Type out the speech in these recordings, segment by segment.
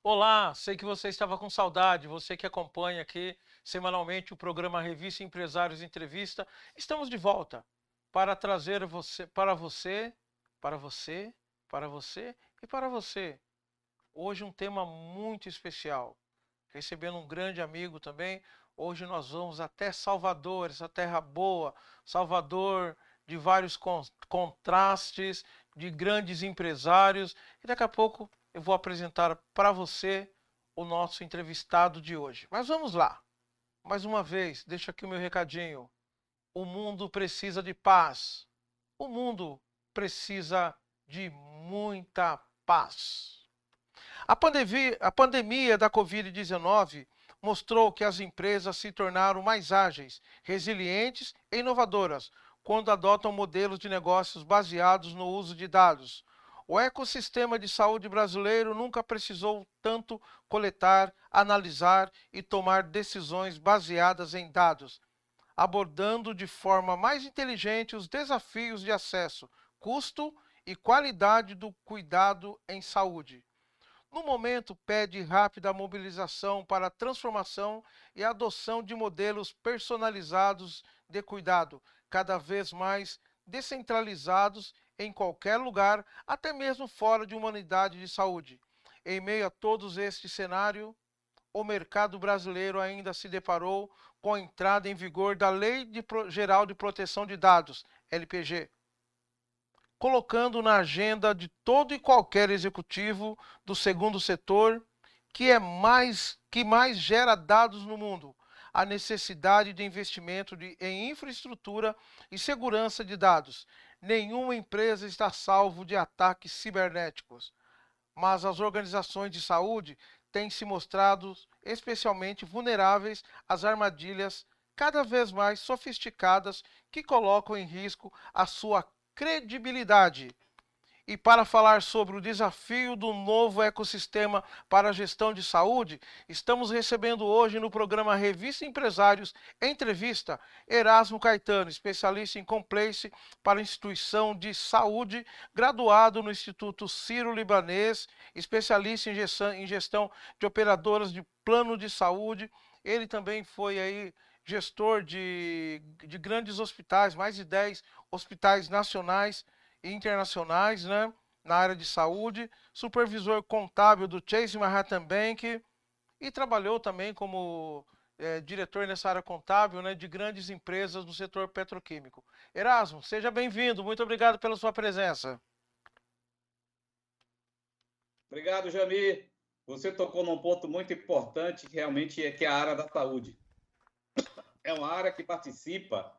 Olá, sei que você estava com saudade, você que acompanha aqui semanalmente o programa Revista Empresários Entrevista. Estamos de volta para trazer para você, para você e para você. Hoje um tema muito especial. Recebendo um grande amigo também. Hoje nós vamos até Salvador, essa terra boa, Salvador de vários contrastes, de grandes empresários. E daqui a pouco eu vou apresentar para você o nosso entrevistado de hoje. Mas vamos lá. Mais uma vez, deixo aqui o meu recadinho. O mundo precisa de paz. O mundo precisa de muita paz. A pandemia da Covid-19 mostrou que as empresas se tornaram mais ágeis, resilientes e inovadoras quando adotam modelos de negócios baseados no uso de dados. O ecossistema de saúde brasileiro nunca precisou tanto coletar, analisar e tomar decisões baseadas em dados, abordando de forma mais inteligente os desafios de acesso, custo e qualidade do cuidado em saúde. No momento, pede rápida mobilização para a transformação e adoção de modelos personalizados de cuidado, cada vez mais descentralizados em qualquer lugar, até mesmo fora de uma unidade de saúde. Em meio a todos este cenário, o mercado brasileiro ainda se deparou com a entrada em vigor da Geral de Proteção de Dados, LPG, colocando na agenda de todo e qualquer executivo do segundo setor que mais gera dados no mundo, a necessidade de investimento em infraestrutura e segurança de dados. Nenhuma empresa está salvo de ataques cibernéticos, mas as organizações de saúde têm se mostrado especialmente vulneráveis às armadilhas cada vez mais sofisticadas que colocam em risco a sua credibilidade. E para falar sobre o desafio do novo ecossistema para a gestão de saúde, estamos recebendo hoje no programa Revista Empresários Entrevista Erasmo Caetano, especialista em compliance para instituição de saúde, graduado no Instituto Sírio-Libanês, especialista em gestão de operadoras de plano de saúde. Ele também foi aí gestor de grandes hospitais, mais de 10 hospitais nacionais e internacionais, né, na área de saúde, supervisor contábil do Chase Manhattan Bank e trabalhou também como diretor nessa área contábil, né, de grandes empresas do setor petroquímico. Erasmo, seja bem-vindo, muito obrigado pela sua presença. Obrigado, Jamir. Você tocou num ponto muito importante, que realmente que é a área da saúde. É uma área que participa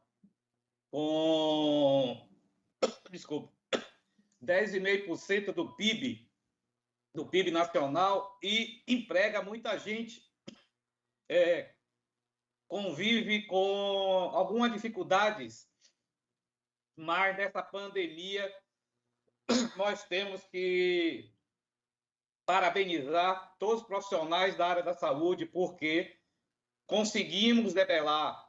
com, desculpa, 10,5% do PIB nacional e emprega muita gente. Convive com algumas dificuldades, mas nessa pandemia nós temos que parabenizar todos os profissionais da área da saúde, porque conseguimos debelar,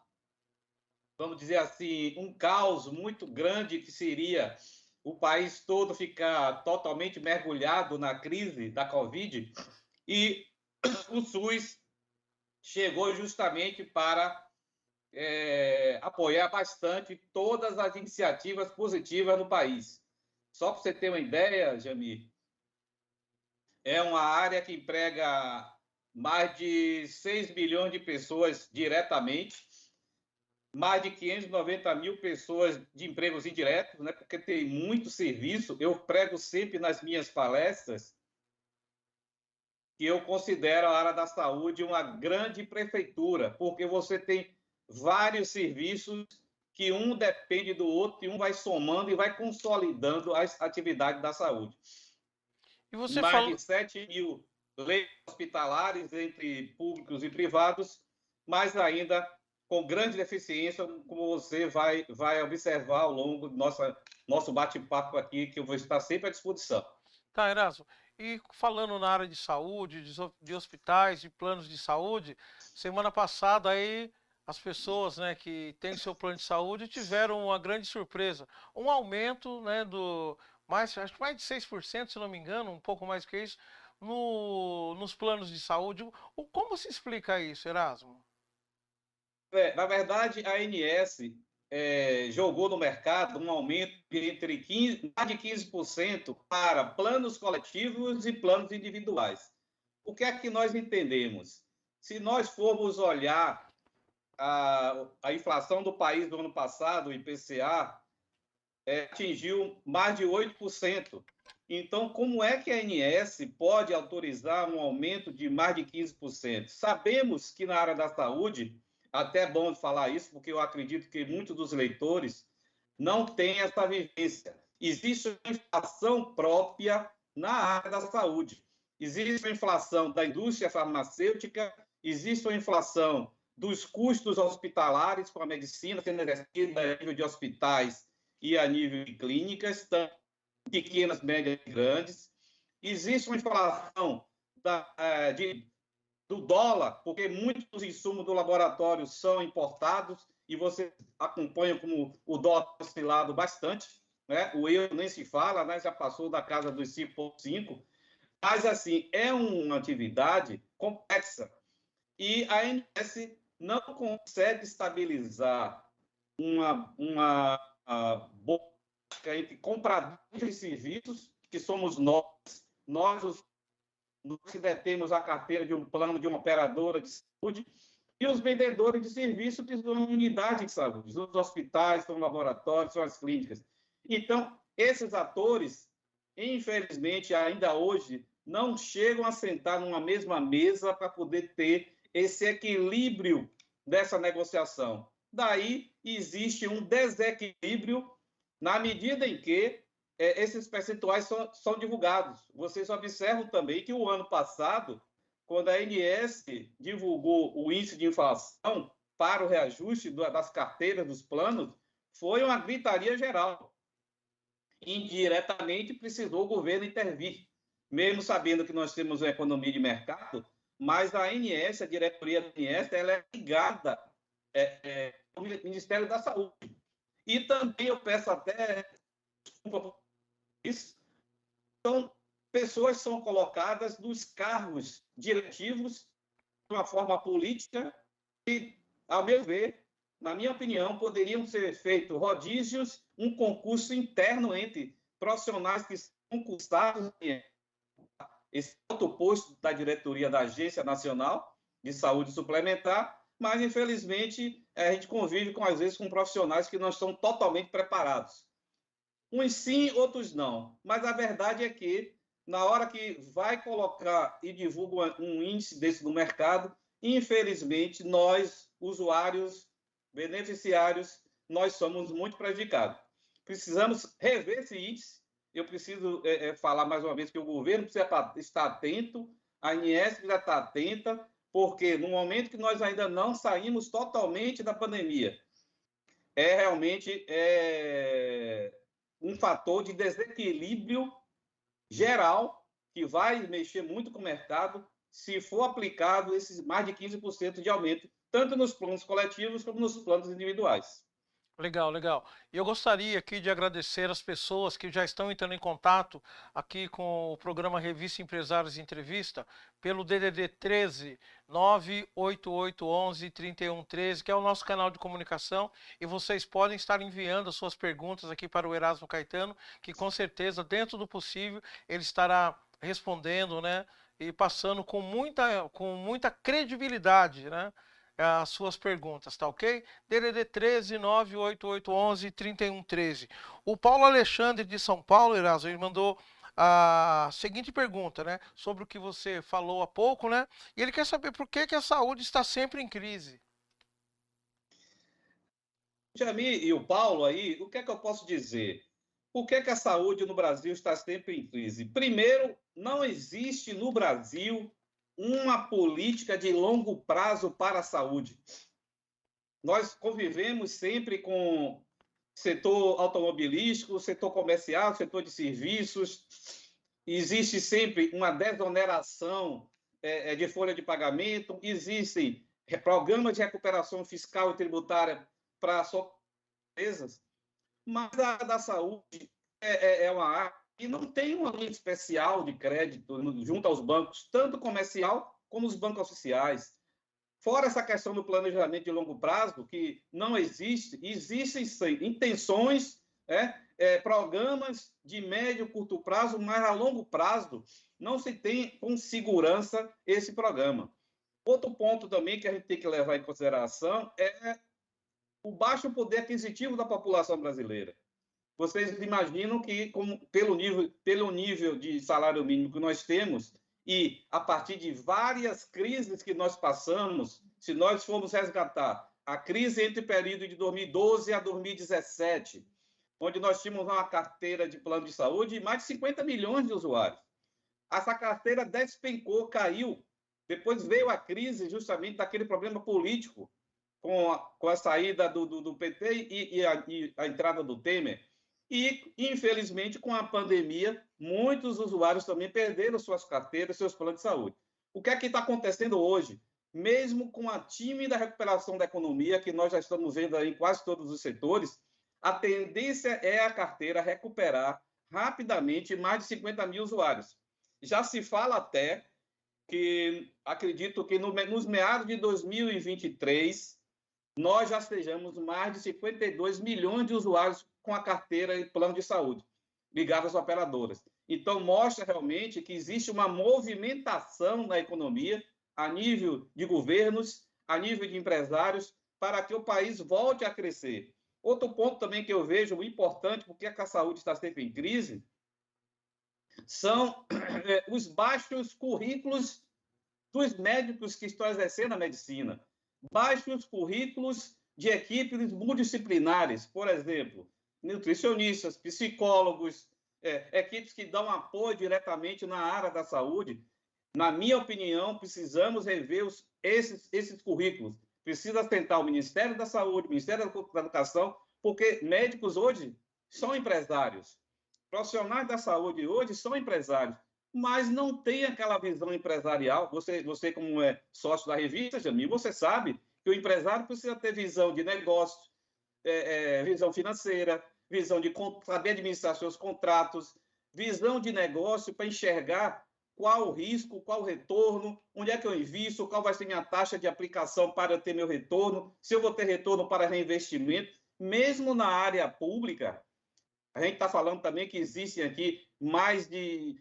vamos dizer assim, um caos muito grande que seria o país todo ficar totalmente mergulhado na crise da Covid, e o SUS chegou justamente para apoiar bastante todas as iniciativas positivas no país. Só para você ter uma ideia, Jamir, é uma área que emprega mais de 6 milhões de pessoas diretamente, mais de 590 mil pessoas de empregos indiretos, né? Porque tem muito serviço. Eu prego sempre nas minhas palestras que eu considero a área da saúde uma grande prefeitura, porque você tem vários serviços que um depende do outro e um vai somando e vai consolidando as atividades da saúde. E você Mais de falou, 7 mil leitos hospitalares entre públicos e privados, mas ainda com grande deficiência, como você vai observar ao longo do nosso bate-papo aqui, que eu vou estar sempre à disposição. tá, Erasmo, e falando na área de saúde, de hospitais, de planos de saúde, semana passada aí as pessoas, né, que têm seu plano de saúde tiveram uma grande surpresa, um aumento, né, acho que mais de 6%, se não me engano, um pouco mais que isso, nos planos de saúde. Como se explica isso, Erasmo? Na verdade, a ANS jogou no mercado um aumento de mais de 15% para planos coletivos e planos individuais. O que é que nós entendemos? Se nós formos olhar a inflação do país do ano passado, o IPCA, atingiu mais de 8%. Então, como é que a ANS pode autorizar um aumento de mais de 15%? Sabemos que na área da saúde, até é bom falar isso, porque eu acredito que muitos dos leitores não têm essa vivência. Existe uma inflação própria na área da saúde. Existe uma inflação da indústria farmacêutica, existe uma inflação dos custos hospitalares com a medicina sendo exercida a nível de hospitais e a nível de clínicas, tanto pequenas, médias e grandes. Existe uma inflação do dólar, porque muitos dos insumos do laboratório são importados e você acompanha como o dólar tem oscilado bastante, né? O euro nem se fala, né? Já passou da casa dos 5,5. Mas, assim, é uma atividade complexa e a ANS não consegue estabilizar uma boa entre compradores de serviços, que somos nós que detemos a carteira de um plano de uma operadora de saúde, e os vendedores de serviço, que são unidades de saúde, os hospitais, são laboratórios, são as clínicas. Então, esses atores, infelizmente, ainda hoje, não chegam a sentar numa mesma mesa para poder ter esse equilíbrio dessa negociação. Daí existe um desequilíbrio na medida em que esses percentuais são divulgados. Vocês observam também que o ano passado, quando a ANS divulgou o índice de inflação para o reajuste das carteiras dos planos, foi uma gritaria geral. Indiretamente precisou o governo intervir, mesmo sabendo que nós temos uma economia de mercado, mas a ANS, a diretoria da ANS, ela é ligada ao Ministério da Saúde. E também eu peço até desculpa isso, então, pessoas são colocadas nos cargos diretivos de uma forma política e, ao meu ver, na minha opinião, poderiam ser feitos rodízios, um concurso interno entre profissionais que são concursados esse alto posto da diretoria da Agência Nacional de Saúde Suplementar, mas, infelizmente, a gente convive, às vezes, com profissionais que não estão totalmente preparados. Uns sim, outros não. Mas a verdade é que, na hora que vai colocar e divulga um índice desse no mercado, infelizmente, nós, usuários, beneficiários, nós somos muito prejudicados. Precisamos rever esse índice. Eu preciso falar mais uma vez que o governo precisa estar atento, a ANS precisa estar atenta, porque no momento que nós ainda não saímos totalmente da pandemia, realmente um fator de desequilíbrio geral que vai mexer muito com o mercado se for aplicado esses mais de 15% de aumento, tanto nos planos coletivos como nos planos individuais. Legal, legal. E eu gostaria aqui de agradecer as pessoas que já estão entrando em contato aqui com o programa Revista Empresários Entrevista pelo DDD 13 98811 3113, que é o nosso canal de comunicação, e vocês podem estar enviando as suas perguntas aqui para o Erasmo Caetano, que com certeza, dentro do possível, ele estará respondendo, né, e passando com muita credibilidade, né, as suas perguntas, tá ok? DDD 13 98811 3113. O Paulo Alexandre de São Paulo, Erasmo, ele mandou a seguinte pergunta, né? Sobre o que você falou há pouco, né? E ele quer saber por que a saúde está sempre em crise. Jamie e o Paulo aí, o que é que eu posso dizer? Por que a saúde no Brasil está sempre em crise? Primeiro, não existe no Brasil uma política de longo prazo para a saúde. Nós convivemos sempre com setor automobilístico, setor comercial, setor de serviços. Existe sempre uma desoneração de folha de pagamento, existem programas de recuperação fiscal e tributária para as empresas, mas a da saúde é uma área e não tem uma linha especial de crédito junto aos bancos, tanto comercial como os bancos oficiais. Fora essa questão do planejamento de longo prazo, que não existe, existem sim, intenções, programas de médio e curto prazo, mas a longo prazo não se tem com segurança esse programa. Outro ponto também que a gente tem que levar em consideração é o baixo poder aquisitivo da população brasileira. Vocês imaginam que, pelo nível de salário mínimo que nós temos, e a partir de várias crises que nós passamos, se nós formos resgatar a crise entre o período de 2012 a 2017, onde nós tínhamos uma carteira de plano de saúde de mais de 50 milhões de usuários. Essa carteira despencou, caiu. Depois veio a crise justamente daquele problema político, com a saída do PT e a entrada do Temer. E, infelizmente, com a pandemia, muitos usuários também perderam suas carteiras, seus planos de saúde. O que é que está acontecendo hoje? Mesmo com a tímida recuperação da economia, que nós já estamos vendo aí em quase todos os setores, a tendência é a carteira recuperar rapidamente mais de 50 mil usuários. Já se fala até que, acredito que nos meados de 2023, nós já estejamos mais de 52 milhões de usuários com a carteira e plano de saúde, ligados às operadoras. Então, mostra realmente que existe uma movimentação na economia, a nível de governos, a nível de empresários, para que o país volte a crescer. Outro ponto também que eu vejo importante, porque a saúde está sempre em crise, são os baixos currículos dos médicos que estão exercendo a medicina. Baixos currículos de equipes multidisciplinares, por exemplo, nutricionistas, psicólogos, equipes que dão apoio diretamente na área da saúde. Na minha opinião, precisamos rever esses currículos. Precisa tentar o Ministério da Saúde, o Ministério da Educação, porque médicos hoje são empresários. Profissionais da saúde hoje são empresários, mas não tem aquela visão empresarial. Você como é sócio da revista, Jamil, você sabe que o empresário precisa ter visão de negócio, visão financeira, visão de saber administrar seus contratos, visão de negócio para enxergar qual o risco, qual o retorno, onde é que eu invisto, qual vai ser minha taxa de aplicação para ter meu retorno, se eu vou ter retorno para reinvestimento. Mesmo na área pública, a gente está falando também que existem aqui mais em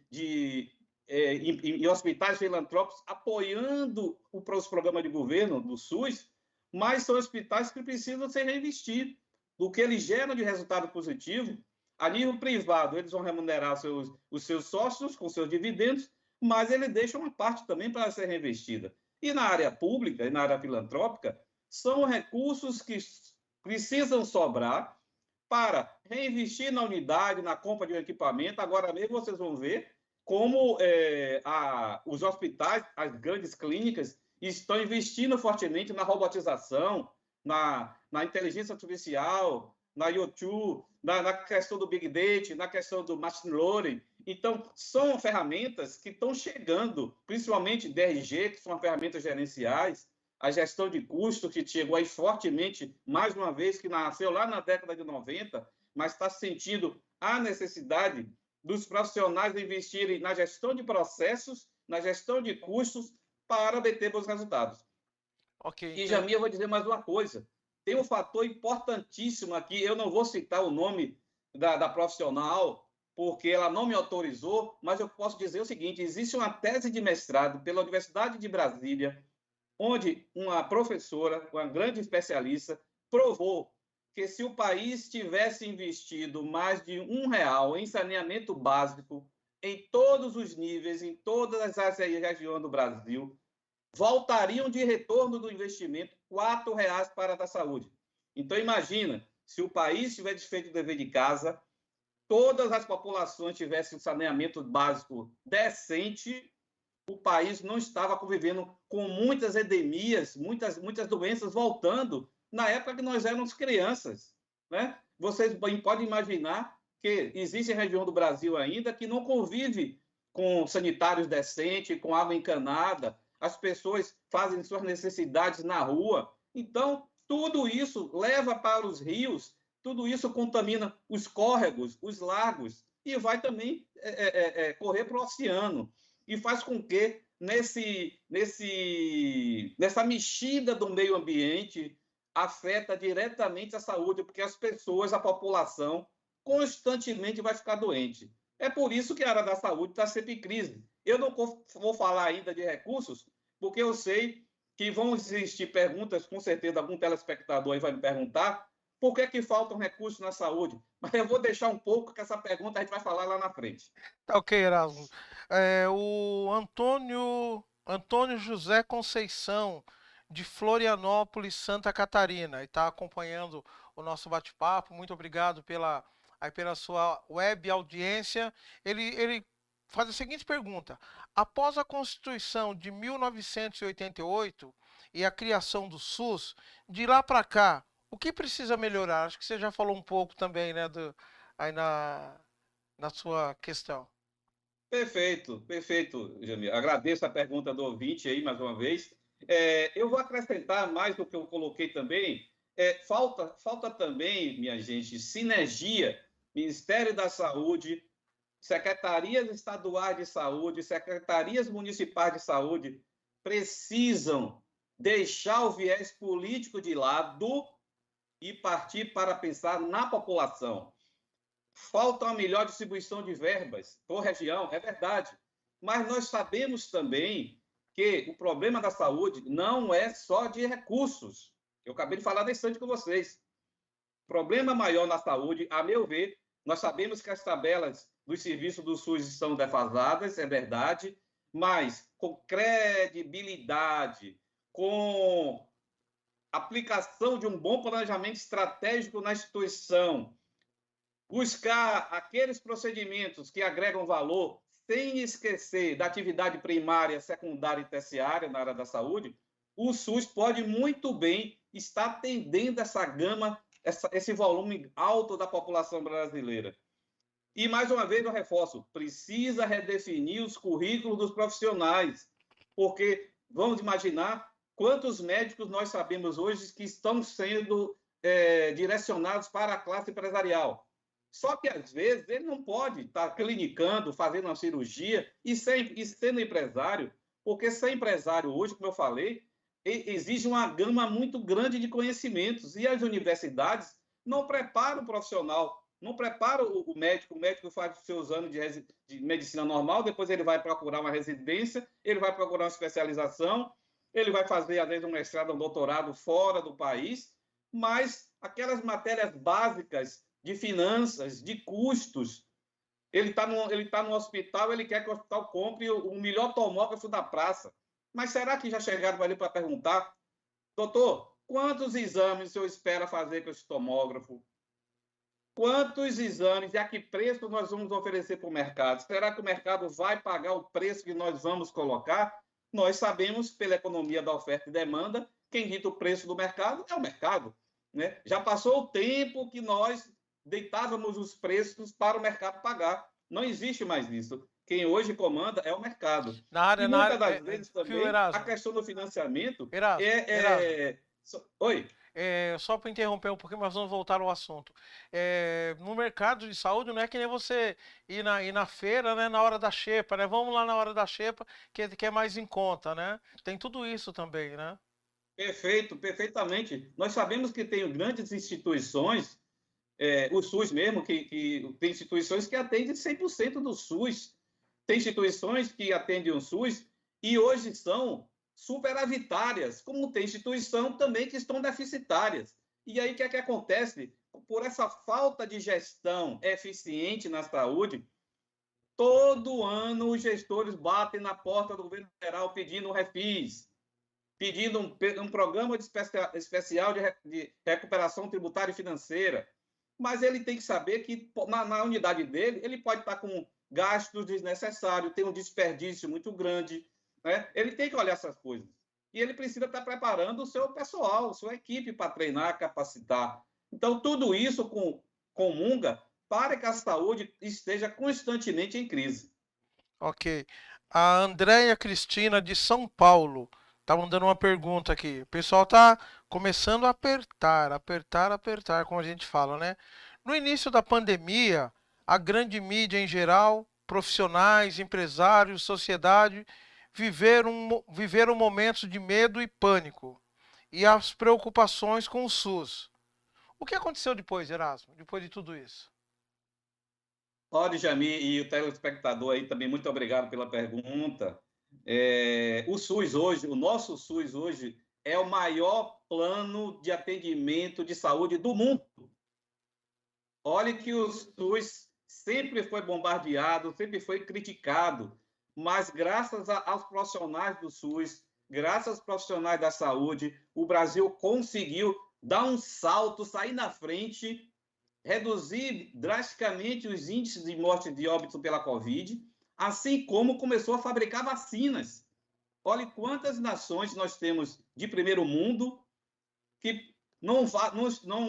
hospitais filantrópicos apoiando os programas de governo do SUS, mas são hospitais que precisam ser reinvestidos. Do que eles geram de resultado positivo, a nível privado, eles vão remunerar os seus sócios com seus dividendos, mas ele deixa uma parte também para ser reinvestida. E na área pública e na área filantrópica, são recursos que precisam sobrar para reinvestir na unidade, na compra de um equipamento. Agora mesmo vocês vão ver como os hospitais, as grandes clínicas, estão investindo fortemente na robotização, na inteligência artificial, na IoT, na questão do Big Data, na questão do Machine Learning. Então, são ferramentas que estão chegando, principalmente DRG, que são ferramentas gerenciais, a gestão de custos, que chegou aí fortemente, mais uma vez, que nasceu lá na década de 90, mas está sentindo a necessidade dos profissionais investirem na gestão de processos, na gestão de custos, para obter bons resultados. Ok. E, Jamil, eu vou dizer mais uma coisa. Tem um fator importantíssimo aqui, eu não vou citar o nome da profissional, porque ela não me autorizou, mas eu posso dizer o seguinte: existe uma tese de mestrado pela Universidade de Brasília, onde uma professora, uma grande especialista, provou que se o país tivesse investido mais de R$ 1 em saneamento básico, em todos os níveis, em todas as regiões do Brasil, voltariam de retorno do investimento R$ 4 para a saúde. Então, imagina, se o país tivesse feito o dever de casa, todas as populações tivessem um saneamento básico decente, o país não estava convivendo com muitas endemias, muitas doenças voltando na época que nós éramos crianças, né? Vocês podem imaginar que existe região do Brasil ainda que não convive com sanitários decentes, com água encanada, as pessoas fazem suas necessidades na rua. Então, tudo isso leva para os rios, tudo isso contamina os córregos, os lagos. e vai também correr para o oceano. E faz com que, nessa mexida do meio ambiente, afeta diretamente a saúde, porque as pessoas, a população, constantemente vai ficar doente. É por isso que a área da saúde está sempre em crise. Eu não vou falar ainda de recursos, porque eu sei que vão existir perguntas, com certeza algum telespectador aí vai me perguntar, por que faltam recursos na saúde? Mas eu vou deixar um pouco, que essa pergunta a gente vai falar lá na frente. Tá ok, Erasmo. O Antônio José Conceição, de Florianópolis, Santa Catarina, e está acompanhando o nosso bate-papo. Muito obrigado pela sua web audiência. Ele faz a seguinte pergunta: após a Constituição de 1988 e a criação do SUS, de lá para cá, o que precisa melhorar? Acho que você já falou um pouco também, né, aí na sua questão. Perfeito, perfeito, Jamil. Agradeço a pergunta do ouvinte aí, mais uma vez. Eu vou acrescentar mais do que eu coloquei também. Falta também, minha gente, sinergia. Ministério da Saúde, secretarias estaduais de saúde, secretarias municipais de saúde precisam deixar o viés político de lado e partir para pensar na população. Falta uma melhor distribuição de verbas por região, é verdade. Mas nós sabemos também que o problema da saúde não é só de recursos. Eu acabei de falar nesse instante com vocês. O problema maior na saúde, a meu ver, nós sabemos que as tabelas dos serviços do SUS estão defasadas, é verdade, mas com credibilidade, com aplicação de um bom planejamento estratégico na instituição, buscar aqueles procedimentos que agregam valor, sem esquecer da atividade primária, secundária e terciária na área da saúde, o SUS pode muito bem estar atendendo essa gama, esse volume alto da população brasileira. E, mais uma vez, eu reforço, precisa redefinir os currículos dos profissionais, porque vamos imaginar quantos médicos nós sabemos hoje que estão sendo direcionados para a classe empresarial. Só que, às vezes, ele não pode estar clinicando, fazendo uma cirurgia e sendo empresário, porque ser empresário hoje, como eu falei, exige uma gama muito grande de conhecimentos e as universidades não preparam o profissional, não preparam o médico faz os seus anos de medicina normal, depois ele vai procurar uma residência, ele vai procurar uma especialização, ele vai fazer, às vezes, um mestrado, um doutorado fora do país, mas aquelas matérias básicas de finanças, de custos. Ele está no hospital, ele quer que o hospital compre o melhor tomógrafo da praça. Mas será que já chegaram ali para perguntar, doutor, quantos exames o senhor espera fazer com esse tomógrafo? Quantos exames e a que preço nós vamos oferecer para o mercado? Será que o mercado vai pagar o preço que nós vamos colocar? Nós sabemos, pela economia da oferta e demanda, quem dita o preço do mercado é o mercado. Né? Já passou o tempo que nós deitávamos os preços para o mercado pagar. Não existe mais isso. Quem hoje comanda é o mercado. E Na muitas área, das vezes Fio também a Erasmo, questão do financiamento Erasmo, Erasmo. Oi. Só para interromper um pouquinho, mas vamos voltar ao assunto. No mercado de saúde não é que nem você ir na feira, né, na hora da xepa, né? Vamos lá na hora da xepa, que é mais em conta, né? Tem tudo isso também, né? Perfeito, perfeitamente. Nós sabemos que tem grandes instituições, o SUS mesmo, que tem instituições que atendem 100% do SUS. Tem instituições que atendem o SUS e hoje são superavitárias, como tem instituição também que estão deficitárias. E aí o que é que acontece? Por essa falta de gestão eficiente na saúde, todo ano os gestores batem na porta do governo federal pedindo um refis, pedindo um programa especial de recuperação tributária e financeira. Mas ele tem que saber que na unidade dele, ele pode estar com gastos desnecessários, tem um desperdício muito grande. Né? Ele tem que olhar essas coisas. E ele precisa estar preparando o seu pessoal, a sua equipe para treinar, capacitar. Então, tudo isso comunga para que a saúde esteja constantemente em crise. Ok. A Andréia Cristina de São Paulo tá mandando uma pergunta aqui. O pessoal tá começando a apertar, como a gente fala, né? No início da pandemia, a grande mídia em geral, profissionais, empresários, sociedade, viveram momentos de medo e pânico e as preocupações com o SUS. O que aconteceu depois, Erasmo, depois de tudo isso? Olha, Jamil, e o telespectador aí também, muito obrigado pela pergunta. O SUS hoje, o nosso SUS hoje, é o maior plano de atendimento de saúde do mundo. Olhe que o SUS sempre foi bombardeado, sempre foi criticado, mas graças aos profissionais do SUS, graças aos profissionais da saúde, o Brasil conseguiu dar um salto, sair na frente, reduzir drasticamente os índices de morte de óbito pela Covid, assim como começou a fabricar vacinas. Olhe quantas nações nós temos de primeiro mundo que não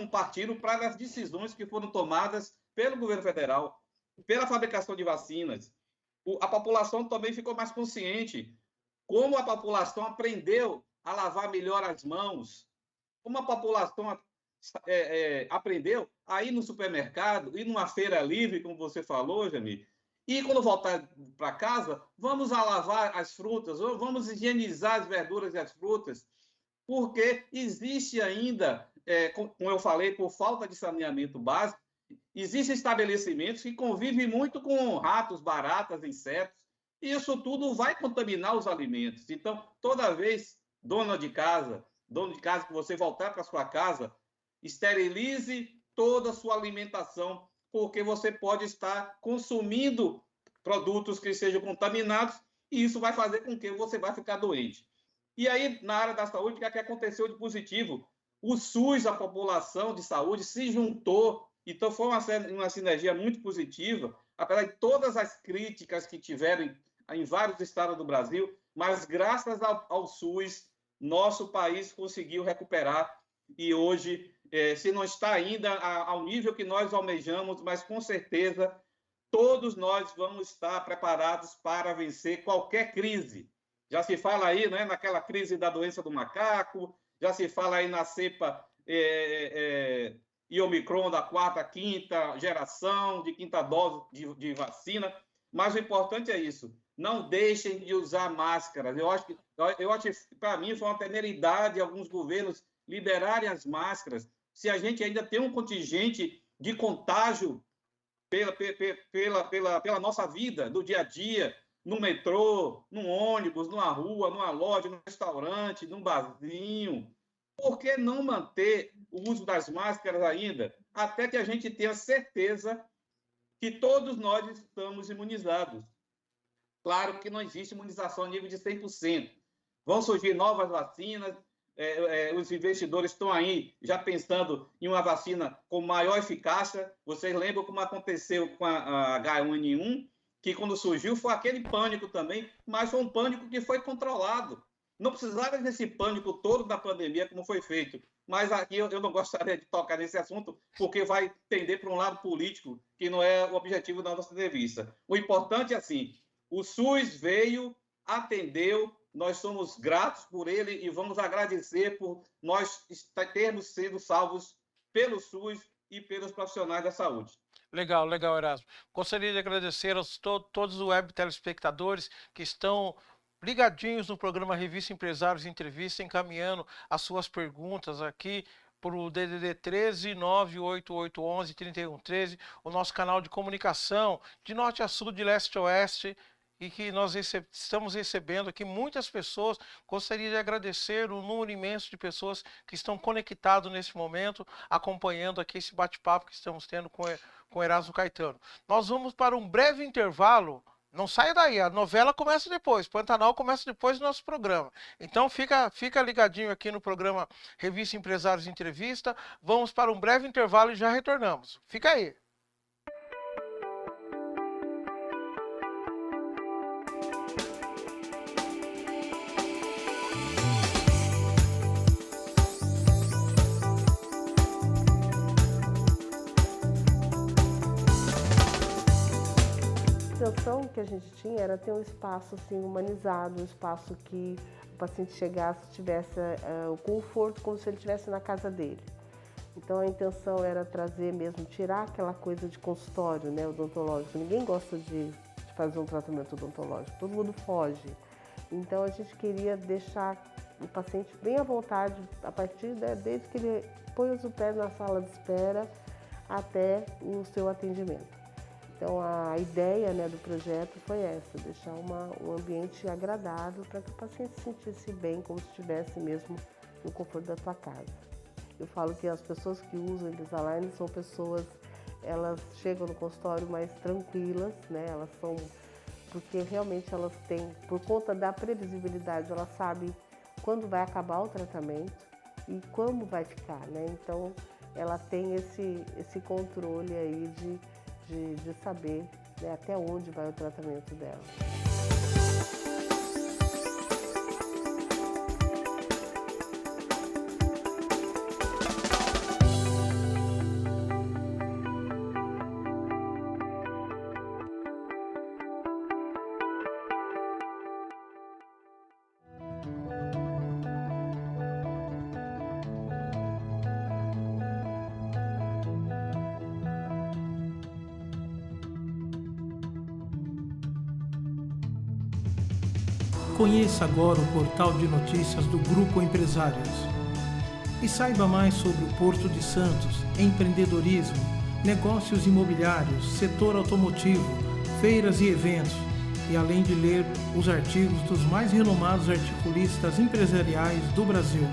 partiram para as decisões que foram tomadas pelo governo federal, pela fabricação de vacinas. A população também ficou mais consciente. Como a população aprendeu a lavar melhor as mãos, como a população aprendeu a ir no supermercado, ir numa feira livre, como você falou, Jamil, e quando voltar para casa, vamos a lavar as frutas, vamos higienizar as verduras e as frutas, porque existe ainda, como eu falei, por falta de saneamento básico, existem estabelecimentos que convivem muito com ratos, baratas, insetos, e isso tudo vai contaminar os alimentos. Então, toda vez, dono de casa que você voltar para sua casa, esterilize toda a sua alimentação, porque você pode estar consumindo produtos que sejam contaminados e isso vai fazer com que você vá ficar doente. E aí, na área da saúde, o que aconteceu de positivo? O SUS, a população de saúde, se juntou. Então, foi uma sinergia muito positiva, apesar de todas as críticas que tiveram em vários estados do Brasil, mas graças ao SUS, nosso país conseguiu recuperar e hoje, se não está ainda ao nível que nós almejamos, mas com certeza todos nós vamos estar preparados para vencer qualquer crise. Já se fala aí, né, naquela crise da doença do macaco, já se fala aí na cepa e Omicron da quarta, quinta geração, de quinta dose de vacina, mas o importante é isso, não deixem de usar máscaras. Eu acho que, para mim, foi uma temeridade alguns governos liberarem as máscaras, se a gente ainda tem um contingente de contágio pela nossa vida, do dia a dia, no metrô, num ônibus, numa rua, numa loja, num restaurante, num barzinho. Por que não manter o uso das máscaras ainda, até que a gente tenha certeza que todos nós estamos imunizados? Claro que não existe imunização a nível de 100%. Vão surgir novas vacinas, os investidores estão aí já pensando em uma vacina com maior eficácia. Vocês lembram como aconteceu com a H1N1, que quando surgiu foi aquele pânico também, mas foi um pânico que foi controlado. Não precisava desse pânico todo da pandemia como foi feito. Mas aqui eu não gostaria de tocar nesse assunto, porque vai tender para um lado político, que não é o objetivo da nossa entrevista. O importante é assim, o SUS veio, atendeu, nós somos gratos por ele e vamos agradecer por nós termos sido salvos pelo SUS e pelos profissionais da saúde. Legal, legal, Erasmo. Gostaria de agradecer aos todos os web telespectadores que estão ligadinhos no programa Revista Empresários Entrevista, encaminhando as suas perguntas aqui por o DDD 13 98811 3113, o nosso canal de comunicação de norte a sul, de leste a oeste, e que nós estamos recebendo aqui muitas pessoas. Gostaria de agradecer o número imenso de pessoas que estão conectados nesse momento, acompanhando aqui esse bate-papo que estamos tendo com Erasmo Caetano. Nós vamos para um breve intervalo. Não saia daí, a novela começa depois, Pantanal começa depois do nosso programa. Então fica ligadinho aqui no programa Revista Empresários Entrevista. Vamos para um breve intervalo e já retornamos. Fica aí. A intenção que a gente tinha era ter um espaço assim humanizado, um espaço que o paciente chegasse e tivesse o conforto como se ele estivesse na casa dele. Então a intenção era trazer mesmo, tirar aquela coisa de consultório, né, odontológico. Ninguém gosta de fazer um tratamento odontológico, todo mundo foge. Então a gente queria deixar o paciente bem à vontade, a partir desde que ele põe o pé na sala de espera até o seu atendimento. Então a ideia, né, do projeto foi essa, deixar um ambiente agradável para que o paciente se sentisse bem, como se estivesse mesmo no conforto da sua casa. Eu falo que as pessoas que usam Invisalign são pessoas, elas chegam no consultório mais tranquilas, né? Elas são, porque realmente elas têm, por conta da previsibilidade, elas sabem quando vai acabar o tratamento e como vai ficar, né? Então, ela tem esse controle aí de saber, né, até onde vai o tratamento dela. Conheça agora o portal de notícias do Grupo Empresários e saiba mais sobre o Porto de Santos, empreendedorismo, negócios imobiliários, setor automotivo, feiras e eventos, e além de ler os artigos dos mais renomados articulistas empresariais do Brasil.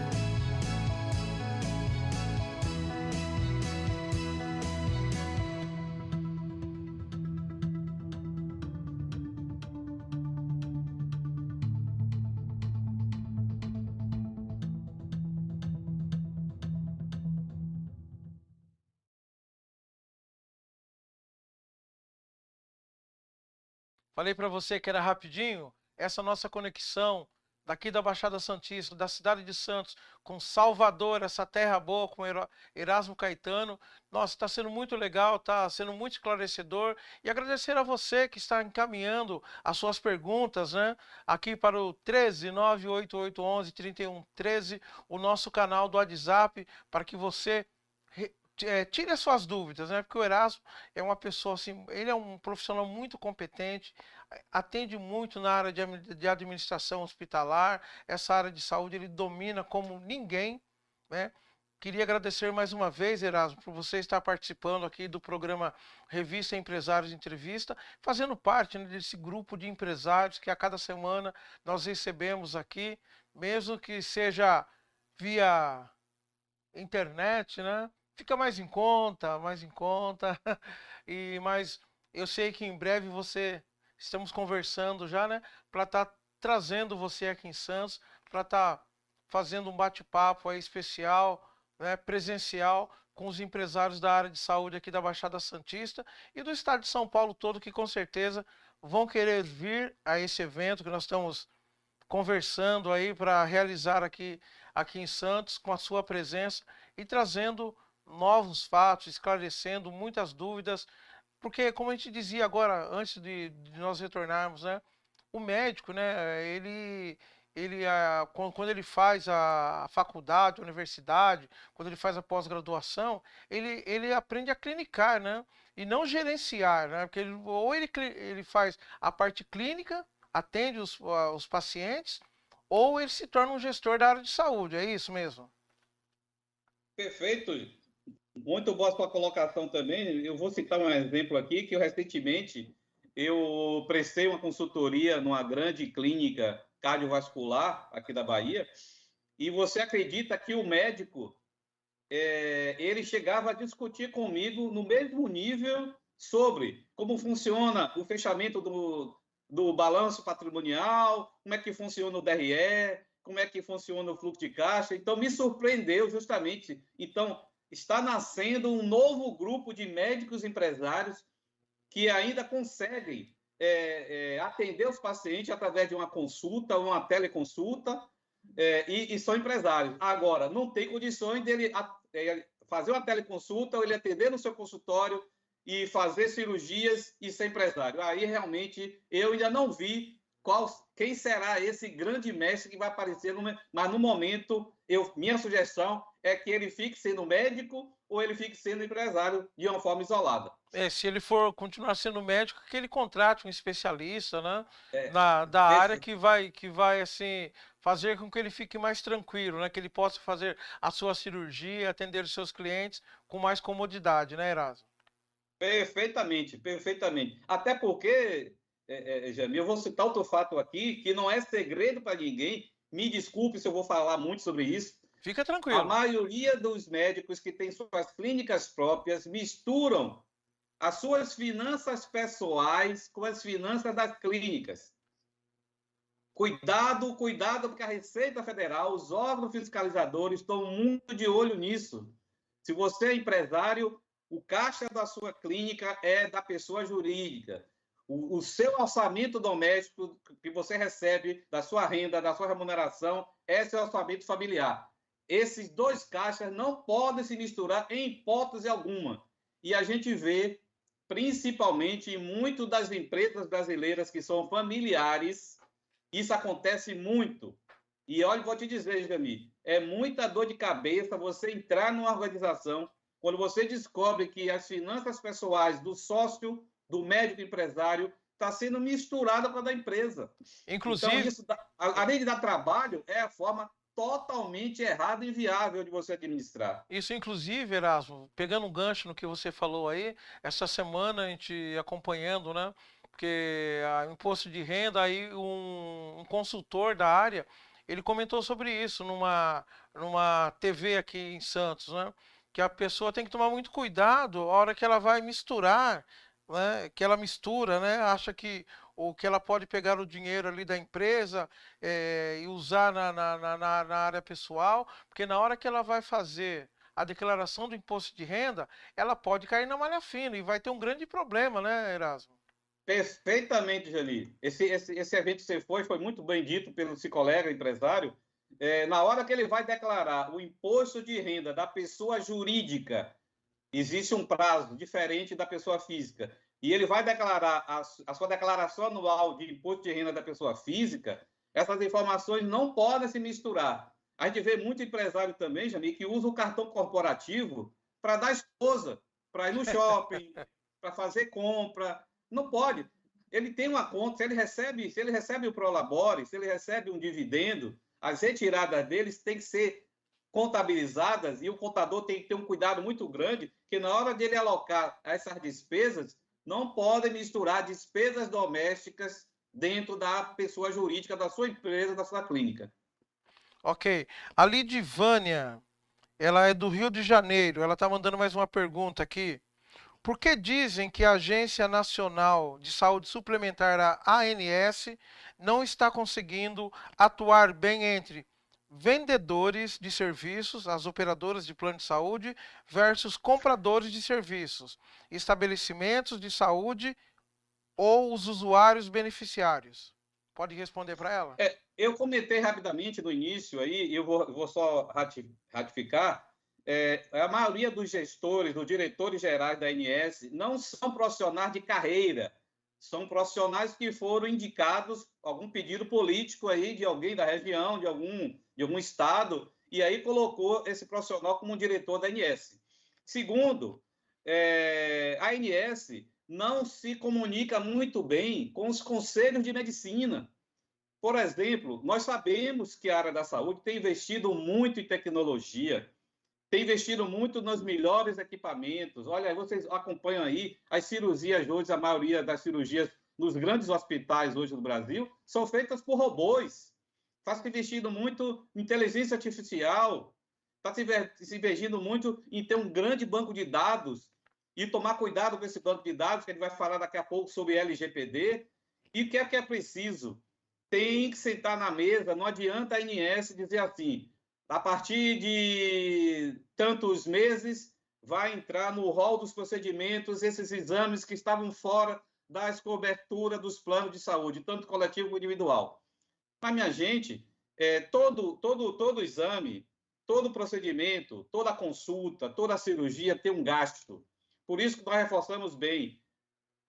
Falei para você que era rapidinho, essa nossa conexão daqui da Baixada Santista, da cidade de Santos, com Salvador, essa terra boa, com Erasmo Caetano. Nossa, está sendo muito legal, está sendo muito esclarecedor. E agradecer a você que está encaminhando as suas perguntas, né? Aqui para o 13988113113, o nosso canal do WhatsApp, para que você tire as suas dúvidas, né? Porque o Erasmo é uma pessoa assim, ele é um profissional muito competente, atende muito na área de administração hospitalar, essa área de saúde ele domina como ninguém, né? Queria agradecer mais uma vez, Erasmo, por você estar participando aqui do programa Revista Empresários Entrevista, fazendo parte, né, desse grupo de empresários que a cada semana nós recebemos aqui, mesmo que seja via internet, né? Fica mais em conta. E mas eu sei que em breve estamos conversando já, né? Para estar trazendo você aqui em Santos, para estar fazendo um bate-papo aí especial, né? Presencial com os empresários da área de saúde aqui da Baixada Santista e do estado de São Paulo todo, que com certeza vão querer vir a esse evento que nós estamos conversando aí para realizar aqui em Santos com a sua presença e trazendo novos fatos, esclarecendo muitas dúvidas, porque como a gente dizia agora antes de nós retornarmos, né, o médico, né, quando ele faz a faculdade, a universidade, quando ele faz a pós-graduação, ele aprende a clinicar, né, e não gerenciar, né, porque ele faz a parte clínica, atende os pacientes, ou ele se torna um gestor da área de saúde, é isso mesmo? Perfeito. Muito boa sua colocação também. Eu vou citar um exemplo aqui que recentemente eu prestei uma consultoria numa grande clínica cardiovascular aqui da Bahia e você acredita que o médico ele chegava a discutir comigo no mesmo nível sobre como funciona o fechamento do balanço patrimonial, como é que funciona o DRE, como é que funciona o fluxo de caixa. Então, me surpreendeu justamente. Então, está nascendo um novo grupo de médicos empresários que ainda conseguem atender os pacientes através de uma consulta, uma teleconsulta, e são empresários. Agora, não tem condições dele fazer uma teleconsulta ou ele atender no seu consultório e fazer cirurgias e ser empresário. Aí, realmente, eu ainda não vi quem será esse grande mestre que vai aparecer, mas no momento minha sugestão é que ele fique sendo médico ou ele fique sendo empresário de uma forma isolada. Se ele for continuar sendo médico, que ele contrate um especialista, né, É, da área esse- que vai assim fazer com que ele fique mais tranquilo, né, que ele possa fazer a sua cirurgia, atender os seus clientes com mais comodidade, né, Erasmo? Perfeitamente, perfeitamente. Até porque, Jamil, eu vou citar outro fato aqui que não é segredo para ninguém. Me desculpe se eu vou falar muito sobre isso. Fica A tranquilo. maioria dos médicos que têm suas clínicas próprias misturam as suas finanças pessoais com as finanças das clínicas. Cuidado, cuidado, porque a Receita Federal, os órgãos fiscalizadores estão muito de olho nisso. Se você é empresário, o caixa da sua clínica é da pessoa jurídica. O seu orçamento doméstico que você recebe da sua renda, da sua remuneração, é seu orçamento familiar. Esses dois caixas não podem se misturar em hipótese alguma. E a gente vê, principalmente em muitas das empresas brasileiras que são familiares, isso acontece muito. E olha, vou te dizer, Jami, é muita dor de cabeça você entrar numa organização quando você descobre que as finanças pessoais do sócio, do médico empresário, está sendo misturada com a da empresa. Então, Inclusive, isso, além de dar trabalho, é a forma totalmente errada e inviável de você administrar. inclusive, Erasmo, pegando um gancho no que você falou aí, essa semana a gente acompanhando, né? Porque imposto de renda, aí um consultor da área, ele comentou sobre isso numa TV aqui em Santos, né? Que a pessoa tem que tomar muito cuidado a hora que ela vai misturar, né? Que ela mistura, né? Acha que ou que ela pode pegar o dinheiro ali da empresa e usar na área pessoal, porque na hora que ela vai fazer a declaração do imposto de renda, ela pode cair na malha fina e vai ter um grande problema, né, Erasmo? Perfeitamente, Jali. Esse evento que você foi muito bem dito pelo seu colega empresário. Na hora que ele vai declarar o imposto de renda da pessoa jurídica, existe um prazo diferente da pessoa física. E ele vai declarar a sua declaração anual de imposto de renda da pessoa física, essas informações não podem se misturar. A gente vê muito empresário também, Jami, que usa o cartão corporativo para dar esposa, para ir no shopping, para fazer compra. Não pode. Ele tem uma conta, se ele recebe o Prolabore, se ele recebe um dividendo, as retiradas deles têm que ser contabilizadas e o contador tem que ter um cuidado muito grande, que na hora de ele alocar essas despesas, não podem misturar despesas domésticas dentro da pessoa jurídica, da sua empresa, da sua clínica. Ok. A Lidivânia, ela é do Rio de Janeiro. Ela está mandando mais uma pergunta aqui. Por que dizem que a Agência Nacional de Saúde Suplementar, a ANS, não está conseguindo atuar bem entre vendedores de serviços, as operadoras de plano de saúde, versus compradores de serviços, estabelecimentos de saúde ou os usuários beneficiários? Pode responder para ela? Eu comentei rapidamente no início aí, e eu vou só ratificar, a maioria dos gestores, dos diretores gerais da ANS, não são profissionais de carreira, são profissionais que foram indicados algum pedido político aí de alguém da região, de algum estado, e aí colocou esse profissional como diretor da ANS. Segundo, a ANS não se comunica muito bem com os conselhos de medicina. Por exemplo, nós sabemos que a área da saúde tem investido muito em tecnologia, tem investido muito nos melhores equipamentos. Olha, vocês acompanham aí as cirurgias hoje, a maioria das cirurgias nos grandes hospitais hoje no Brasil são feitas por robôs. Está se investindo muito em inteligência artificial, está se investindo muito em ter um grande banco de dados e tomar cuidado com esse banco de dados, que a gente vai falar daqui a pouco sobre LGPD. E o que é preciso? Tem que sentar na mesa, não adianta a ANS dizer assim, a partir de tantos meses vai entrar no rol dos procedimentos esses exames que estavam fora das coberturas dos planos de saúde, tanto coletivo como individual. Mas, minha gente, todo exame, todo procedimento, toda consulta, toda cirurgia tem um gasto. Por isso que nós reforçamos bem,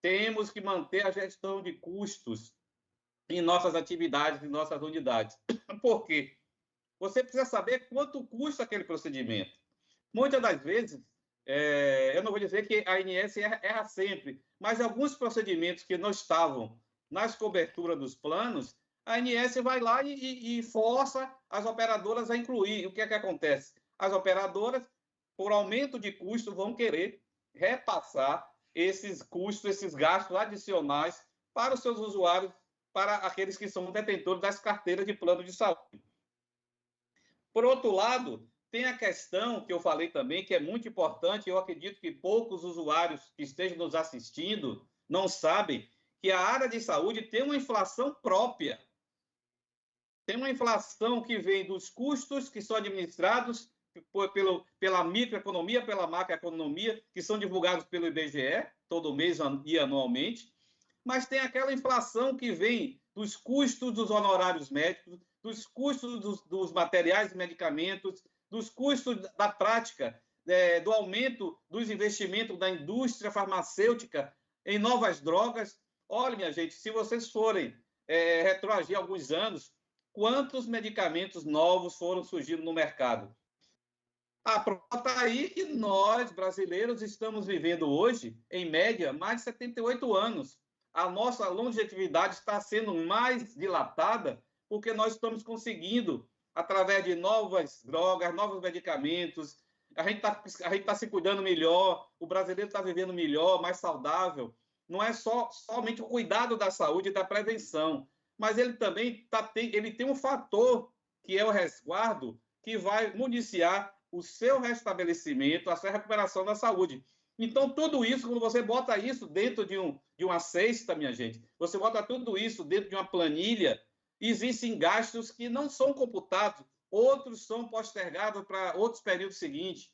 temos que manter a gestão de custos em nossas atividades, em nossas unidades. Por quê? Você precisa saber quanto custa aquele procedimento. Muitas das vezes, eu não vou dizer que a ANS erra sempre, mas alguns procedimentos que não estavam nas coberturas dos planos, a ANS vai lá e força as operadoras a incluir. O que é que acontece? As operadoras, por aumento de custo, vão querer repassar esses custos, esses gastos adicionais para os seus usuários, para aqueles que são detentores das carteiras de plano de saúde. Por outro lado, tem a questão que eu falei também, que é muito importante, eu acredito que poucos usuários que estejam nos assistindo não sabem, que a área de saúde tem uma inflação própria. Tem uma inflação que vem dos custos que são administrados pela microeconomia, pela macroeconomia, que são divulgados pelo IBGE, todo mês e anualmente, mas tem aquela inflação que vem dos custos dos honorários médicos, dos custos dos materiais e medicamentos, dos custos da prática, do aumento dos investimentos da indústria farmacêutica em novas drogas. Olha, minha gente, se vocês forem retroagir alguns anos, quantos medicamentos novos foram surgindo no mercado? A prova está aí que nós, brasileiros, estamos vivendo hoje, em média, mais de 78 anos. A nossa longevidade está sendo mais dilatada porque nós estamos conseguindo, através de novas drogas, novos medicamentos, a gente tá se cuidando melhor, o brasileiro está vivendo melhor, mais saudável. Não é somente o cuidado da saúde e da prevenção, mas ele também ele tem um fator, que é o resguardo, que vai municiar o seu restabelecimento, a sua recuperação da saúde. Então, tudo isso, quando você bota isso dentro de uma cesta, minha gente, você bota tudo isso dentro de uma planilha, existem gastos que não são computados, outros são postergados para outros períodos seguintes.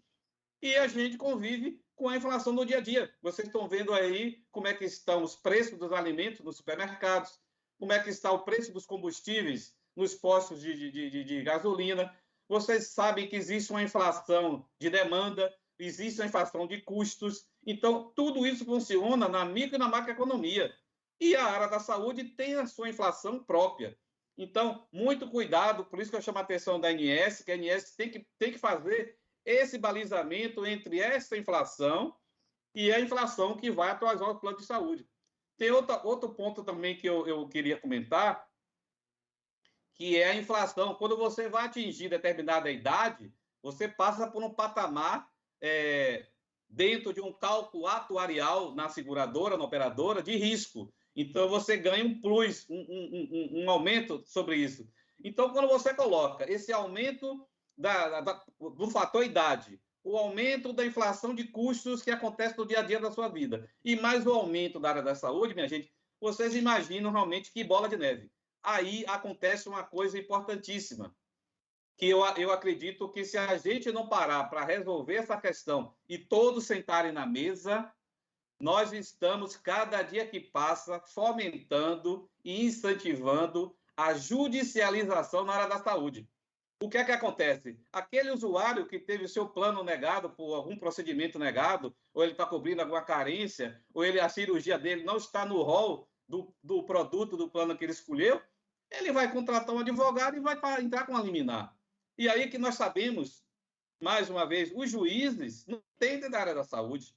E a gente convive com a inflação no dia a dia. Vocês estão vendo aí como é que estão os preços dos alimentos nos supermercados, como é que está o preço dos combustíveis nos postos de gasolina. Vocês sabem que existe uma inflação de demanda, existe uma inflação de custos. Então, tudo isso funciona na micro e na macroeconomia. E a área da saúde tem a sua inflação própria. Então, muito cuidado, por isso que eu chamo a atenção da ANS, que a ANS tem que fazer esse balizamento entre essa inflação e a inflação que vai atualizar o plano de saúde. Tem outro ponto também que eu queria comentar, que é a inflação. Quando você vai atingir determinada idade, você passa por um patamar dentro de um cálculo atuarial na seguradora, na operadora, de risco. Então, você ganha um plus, um aumento sobre isso. Então, quando você coloca esse aumento do fator idade, o aumento da inflação de custos que acontece no dia a dia da sua vida, e mais o aumento da área da saúde, minha gente, vocês imaginam realmente que bola de neve. Aí acontece uma coisa importantíssima, que eu acredito que se a gente não parar para resolver essa questão e todos sentarem na mesa, nós estamos, cada dia que passa, fomentando e incentivando a judicialização na área da saúde. O que é que acontece? Aquele usuário que teve o seu plano negado por algum procedimento negado, ou ele está cobrindo alguma carência, ou a cirurgia dele não está no rol do produto do plano que ele escolheu, ele vai contratar um advogado e vai entrar com a liminar. E aí que nós sabemos, mais uma vez, os juízes não entendem da área da saúde.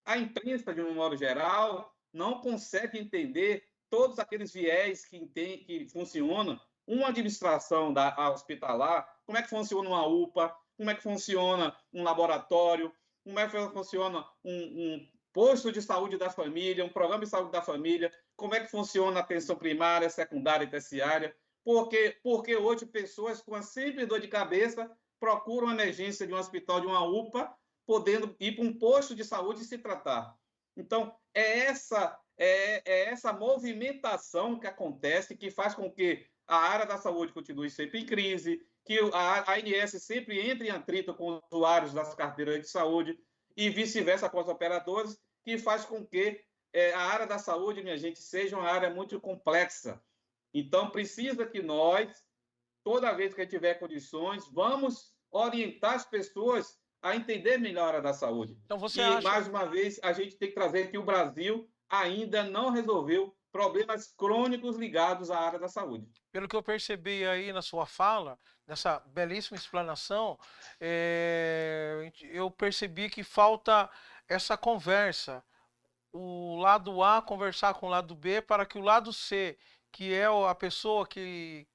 A imprensa, de um modo geral, não consegue entender todos aqueles viés que funcionam. Uma administração hospitalar, como é que funciona uma UPA, como é que funciona um laboratório, como é que funciona um posto de saúde da família, um programa de saúde da família, como é que funciona a atenção primária, secundária e terciária. Porque hoje pessoas com a simples dor de cabeça procuram a emergência de um hospital, de uma UPA, podendo ir para um posto de saúde e se tratar. Então, é essa movimentação que acontece, que faz com que a área da saúde continue sempre em crise, que a ANS sempre entre em atrito com os usuários das carteiras de saúde e vice-versa com os operadores, que faz com que a área da saúde, minha gente, seja uma área muito complexa. Então, precisa que nós, toda vez que tiver condições, vamos orientar as pessoas a entender melhor a área da saúde. Então, você e, acha... mais uma vez, a gente tem que trazer que o Brasil ainda não resolveu problemas crônicos ligados à área da saúde. Pelo que eu percebi aí na sua fala, nessa belíssima explanação, eu percebi que falta essa conversa, o lado A conversar com o lado B para que o lado C, que é a pessoa que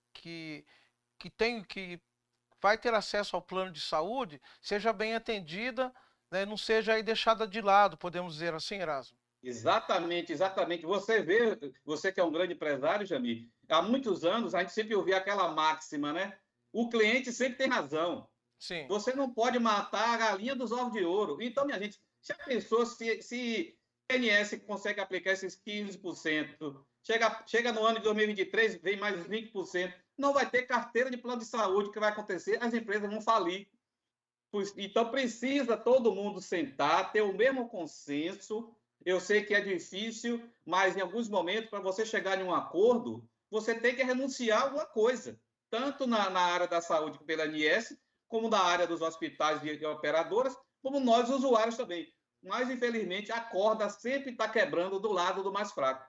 vai ter acesso ao plano de saúde, seja bem atendida, né, não seja aí deixada de lado, podemos dizer assim, Erasmo. Exatamente, exatamente. Você vê, você que é um grande empresário, Jamil, há muitos anos a gente sempre ouvia aquela máxima, né? O cliente sempre tem razão. Sim. Você não pode matar a galinha dos ovos de ouro. Então, minha gente, já pensou se a ANS consegue aplicar esses 15%, chega no ano de 2023, vem mais 20%, não vai ter carteira de plano de saúde, o que vai acontecer? As empresas vão falir. Então, precisa todo mundo sentar, ter o mesmo consenso. Eu sei que é difícil, mas em alguns momentos, para você chegar em um acordo, você tem que renunciar a alguma coisa, tanto na área da saúde pela ANS, como na área dos hospitais de operadoras, como nós usuários também. Mas, infelizmente, a corda sempre está quebrando do lado do mais fraco.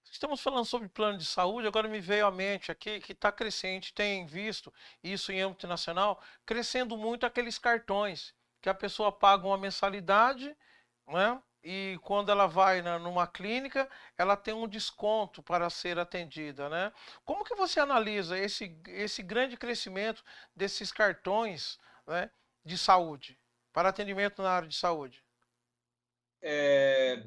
Estamos falando sobre plano de saúde, agora me veio à mente aqui que está crescente, tem visto isso em âmbito nacional, crescendo muito aqueles cartões, que a pessoa paga uma mensalidade, né? E quando ela vai numa clínica, ela tem um desconto para ser atendida, né? Como que você analisa esse grande crescimento desses cartões, né, de saúde, para atendimento na área de saúde?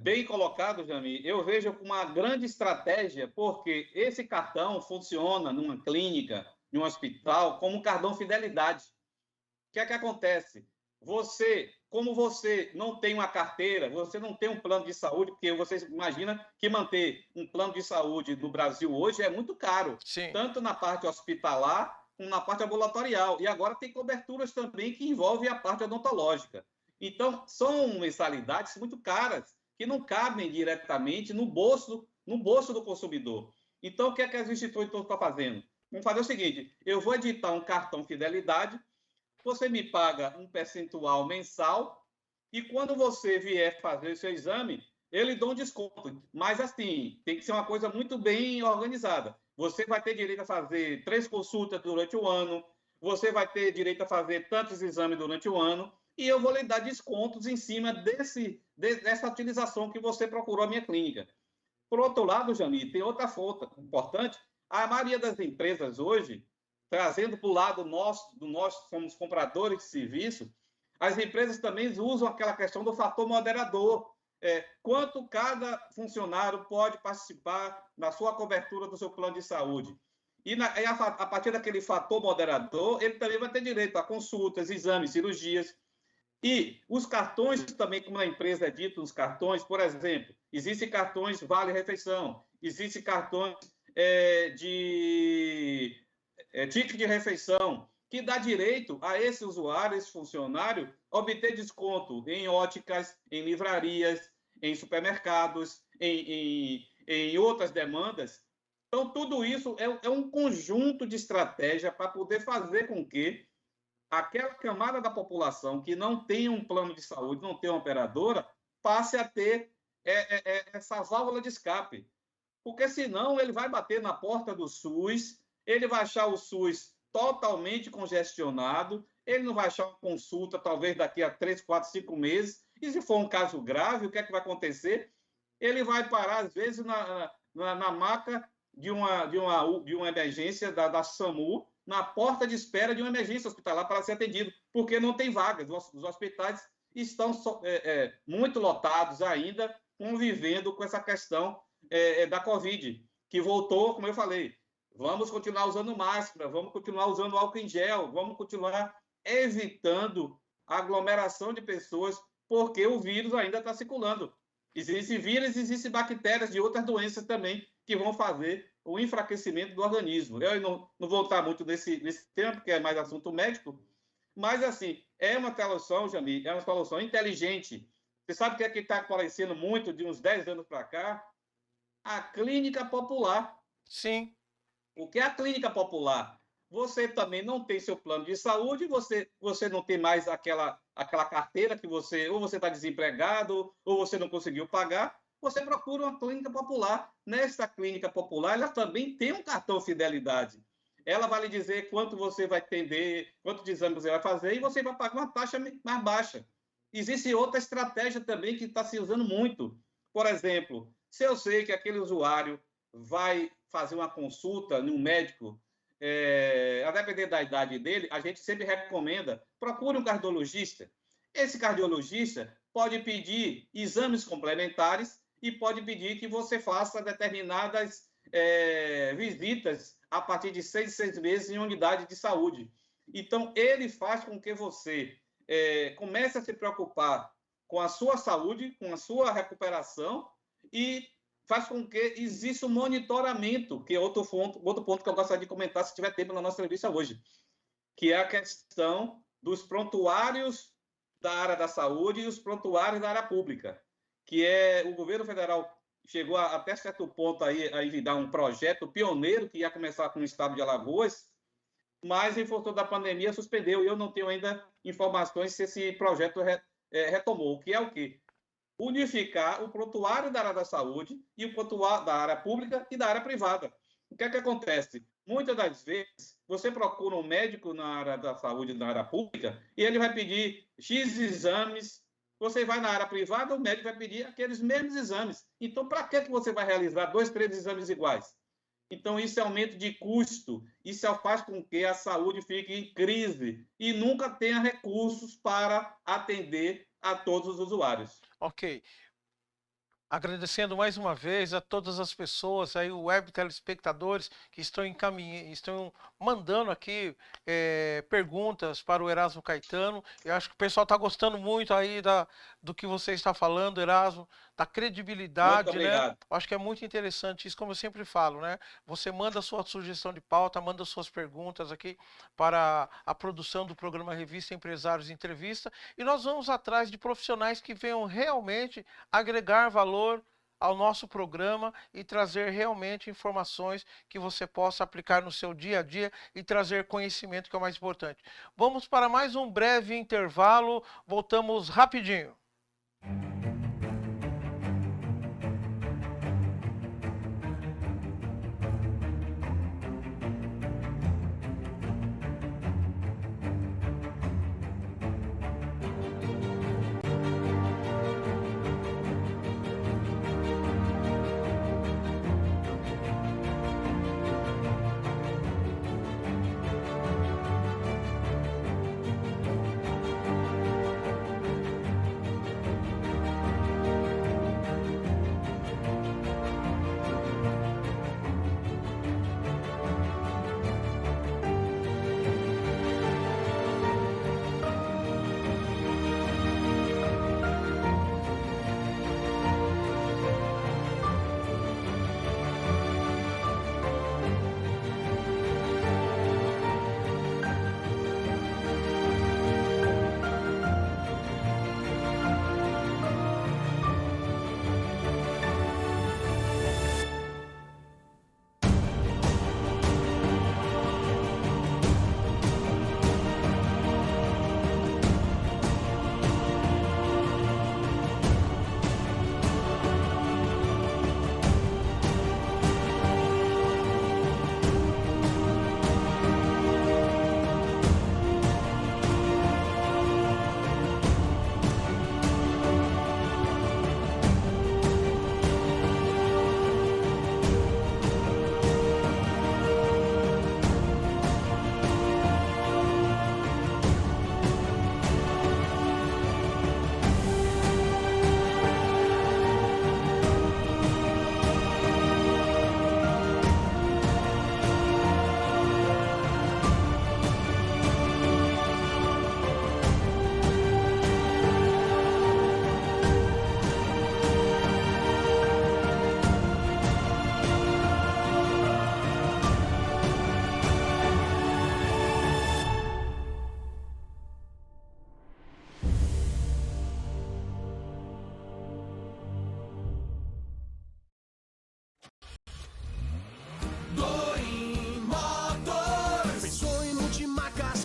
Bem colocado, Jami. Eu vejo como uma grande estratégia, porque esse cartão funciona numa clínica, em um hospital, como um cartão fidelidade. O que é que acontece? Como você não tem uma carteira, você não tem um plano de saúde, porque você imagina que manter um plano de saúde no Brasil hoje é muito caro, Sim. tanto na parte hospitalar como na parte ambulatorial. E agora tem coberturas também que envolvem a parte odontológica. Então, são mensalidades muito caras, que não cabem diretamente no bolso do consumidor. Então, o que é que as instituições estão fazendo? Vamos fazer o seguinte: eu vou editar um cartão fidelidade, você me paga um percentual mensal, e quando você vier fazer o seu exame, ele dá um desconto. Mas, assim, tem que ser uma coisa muito bem organizada. Você vai ter direito a fazer 3 consultas durante o ano, você vai ter direito a fazer tantos exames durante o ano, e eu vou lhe dar descontos em cima dessa utilização que você procurou a minha clínica. Por outro lado, Jani, tem outra fonte importante. A maioria das empresas hoje, trazendo para o lado nosso, nós somos compradores de serviço, as empresas também usam aquela questão do fator moderador. Quanto cada funcionário pode participar na sua cobertura do seu plano de saúde. E a partir daquele fator moderador, ele também vai ter direito a consultas, exames, cirurgias. E os cartões também, como na empresa é dito, os cartões, por exemplo, existem cartões Vale-Refeição, existem cartões de ticket de refeição, que dá direito a esse usuário, esse funcionário, obter desconto em óticas, em livrarias, em supermercados, em outras demandas. Então, tudo isso é um conjunto de estratégia para poder fazer com que aquela camada da população que não tem um plano de saúde, não tem uma operadora, passe a ter essa válvula de escape. Porque senão ele vai bater na porta do SUS, ele vai achar o SUS totalmente congestionado, ele não vai achar uma consulta talvez daqui a 3, 4, 5 meses, e se for um caso grave, o que é que vai acontecer? Ele vai parar, às vezes, na maca de uma emergência da SAMU, na porta de espera de uma emergência hospitalar para ser atendido, porque não tem vagas. Os hospitais estão muito lotados ainda, convivendo com essa questão da Covid, que voltou, como eu falei. Vamos continuar usando máscara, vamos continuar usando álcool em gel, vamos continuar evitando a aglomeração de pessoas, porque o vírus ainda está circulando. Existem vírus, existem bactérias de outras doenças também que vão fazer o enfraquecimento do organismo. Eu não vou entrar muito nesse tema, porque é mais assunto médico, mas, assim, é uma solução, Jamil, é uma solução inteligente. Você sabe o que é que está aparecendo muito de uns 10 anos para cá? A clínica popular. Sim. O que é a clínica popular? Você também não tem seu plano de saúde, você não tem mais aquela carteira que ou você está desempregado, ou você não conseguiu pagar. você procura uma clínica popular. Nessa clínica popular, ela também tem um cartão fidelidade. Ela vai lhe dizer quanto você vai atender, quantos exames você vai fazer, e você vai pagar uma taxa mais baixa. Existe outra estratégia também que está se usando muito. Por exemplo, se eu sei que aquele usuário vai fazer uma consulta no médico, a depender da idade dele, a gente sempre recomenda, procure um cardiologista. Esse cardiologista pode pedir exames complementares e pode pedir que você faça determinadas visitas a partir de 6 meses em unidade de saúde. Então, ele faz com que você comece a se preocupar com a sua saúde, com a sua recuperação e faz com que exista um monitoramento, que é outro ponto que eu gostaria de comentar, se tiver tempo na nossa entrevista hoje, que é a questão dos prontuários da área da saúde e os prontuários da área pública, que o governo federal chegou até certo ponto a enviar um projeto pioneiro que ia começar com o estado de Alagoas, mas em função da pandemia suspendeu, e eu não tenho ainda informações se esse projeto retomou, que é o quê? Unificar o prontuário da área da saúde e o prontuário da área pública e da área privada. O que é que acontece? Muitas das vezes, você procura um médico na área da saúde, na área pública, e ele vai pedir X exames. Você vai na área privada, o médico vai pedir aqueles mesmos exames. Então, para que você vai realizar 2, 3 exames iguais? Então, isso é aumento de custo, isso faz com que a saúde fique em crise e nunca tenha recursos para atender a todos os usuários. Ok. Agradecendo mais uma vez a todas as pessoas aí, o web telespectadores que estão mandando aqui perguntas para o Erasmo Caetano. Eu acho que o pessoal está gostando muito aí do que você está falando, Erasmo, da credibilidade, Muito obrigado. né? Eu acho que é muito interessante isso, como eu sempre falo, né? Você manda a sua sugestão de pauta, manda suas perguntas aqui para a produção do programa Revista Empresários Entrevista, e nós vamos atrás de profissionais que venham realmente agregar valor ao nosso programa e trazer realmente informações que você possa aplicar no seu dia a dia e trazer conhecimento, que é o mais importante. Vamos para mais um breve intervalo, voltamos rapidinho.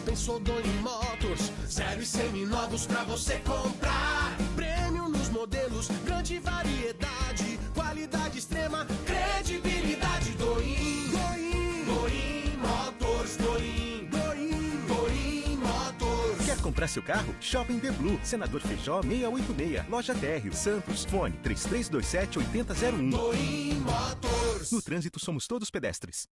Pensou Doim Motors, 0 e seminovos pra você comprar. Prêmio nos modelos, grande variedade. para seu carro? Shopping The Blue, Senador Feijó 686, Loja Térreo, Santos, fone 3327-8001. Moin Motors. No trânsito somos todos pedestres.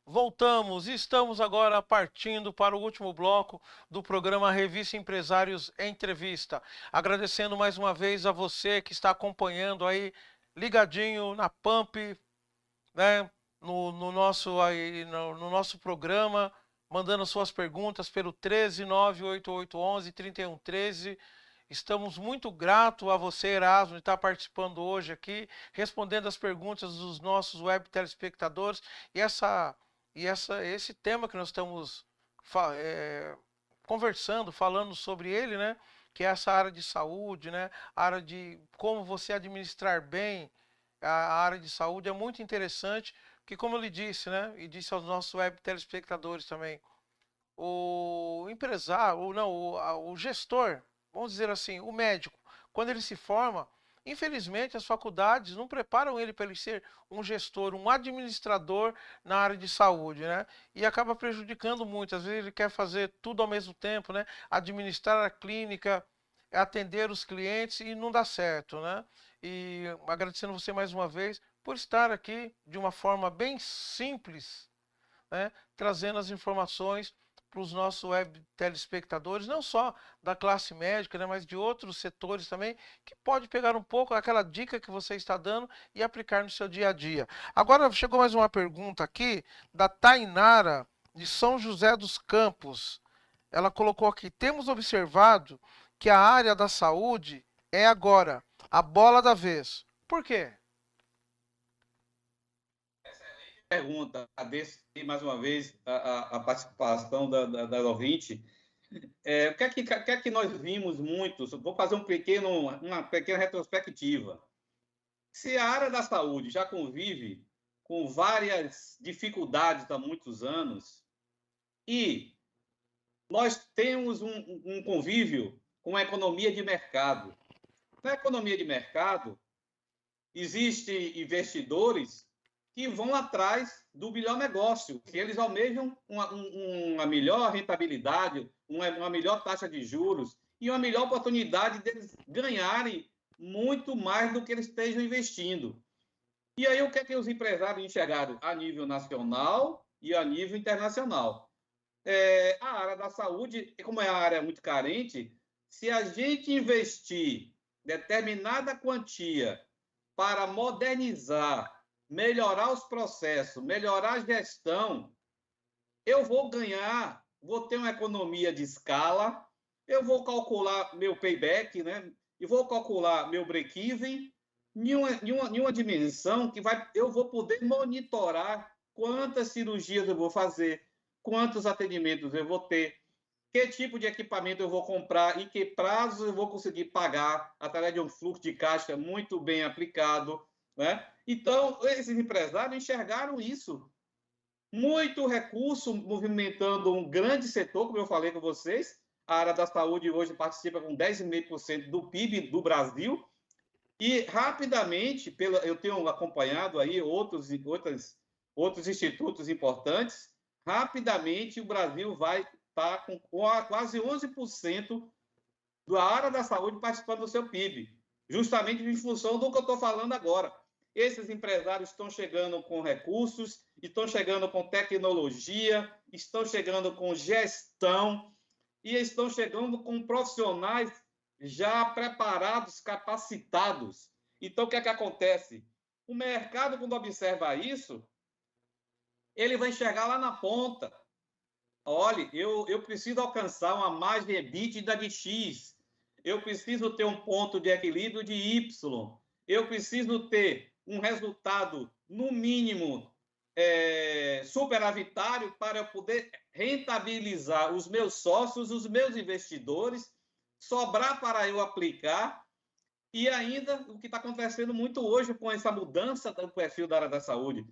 Voltamos e estamos agora partindo para o último bloco do programa Revista Empresários Entrevista. Agradecendo mais uma vez a você que está acompanhando aí, ligadinho na Pump, né, no nosso programa, mandando suas perguntas pelo 13988113113. Estamos muito gratos a você, Erasmo, de estar participando hoje aqui, respondendo as perguntas dos nossos web telespectadores e esse tema que nós estamos conversando, falando sobre ele, né? Que é essa área de saúde, né? A área de como você administrar bem a área de saúde é muito interessante, porque como eu lhe disse, né? E disse aos nossos web telespectadores também, o empresário, o gestor, vamos dizer assim, o médico, quando ele se forma, infelizmente as faculdades não preparam ele para ele ser um gestor, um administrador na área de saúde, né? E acaba prejudicando muito. Às vezes ele quer fazer tudo ao mesmo tempo, né? Administrar a clínica, atender os clientes e não dá certo, né? E agradecendo você mais uma vez por estar aqui de uma forma bem simples, né? Trazendo as informações para os nossos web telespectadores, não só da classe médica, né, mas de outros setores também, que pode pegar um pouco aquela dica que você está dando e aplicar no seu dia a dia. Agora chegou mais uma pergunta aqui da Tainara, de São José dos Campos. Ela colocou aqui: temos observado que a área da saúde é agora a bola da vez. Por quê? Pergunta, agradeço mais uma vez a participação da ouvinte. O que é que nós vimos muito? Vou fazer uma pequena retrospectiva. Se a área da saúde já convive com várias dificuldades há muitos anos e nós temos um convívio com a economia de mercado. Na economia de mercado, existem investidores que vão atrás do melhor negócio, que eles almejam uma melhor rentabilidade, uma melhor taxa de juros e uma melhor oportunidade deles ganharem muito mais do que eles estejam investindo. E aí, o que é que os empresários enxergaram a nível nacional e a nível internacional? A área da saúde, como é uma área muito carente, se a gente investir determinada quantia para modernizar, melhorar os processos, melhorar a gestão, eu vou ganhar, vou ter uma economia de escala, eu vou calcular meu payback, né? E vou calcular meu break-even em uma dimensão que eu vou poder monitorar quantas cirurgias eu vou fazer, quantos atendimentos eu vou ter, que tipo de equipamento eu vou comprar e que prazo eu vou conseguir pagar através de um fluxo de caixa muito bem aplicado, né? Então, esses empresários enxergaram isso. Muito recurso movimentando um grande setor, como eu falei com vocês. A área da saúde hoje participa com 10,5% do PIB do Brasil. E, rapidamente, eu tenho acompanhado aí outros institutos importantes, rapidamente o Brasil vai estar com quase 11% da área da saúde participando do seu PIB, justamente em função do que eu estou falando agora. Esses empresários estão chegando com recursos, estão chegando com tecnologia, estão chegando com gestão e estão chegando com profissionais já preparados, capacitados. Então, o que é que acontece? O mercado, quando observa isso, ele vai enxergar lá na ponta. Olha, eu preciso alcançar uma margem EBITDA de X, eu preciso ter um ponto de equilíbrio de Y, eu preciso ter um resultado, no mínimo, superavitário para eu poder rentabilizar os meus sócios, os meus investidores, sobrar para eu aplicar. E ainda o que está acontecendo muito hoje com essa mudança do perfil da área da saúde.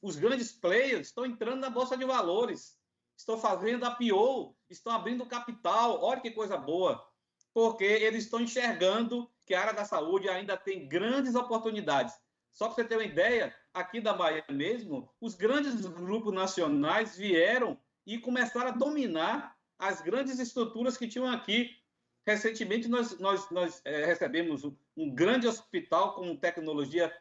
Os grandes players estão entrando na Bolsa de Valores, estão fazendo IPO, estão abrindo capital. Olha que coisa boa, porque eles estão enxergando que a área da saúde ainda tem grandes oportunidades. Só para você ter uma ideia, aqui da Bahia mesmo, os grandes grupos nacionais vieram e começaram a dominar as grandes estruturas que tinham aqui. Recentemente, nós recebemos um grande hospital com tecnologia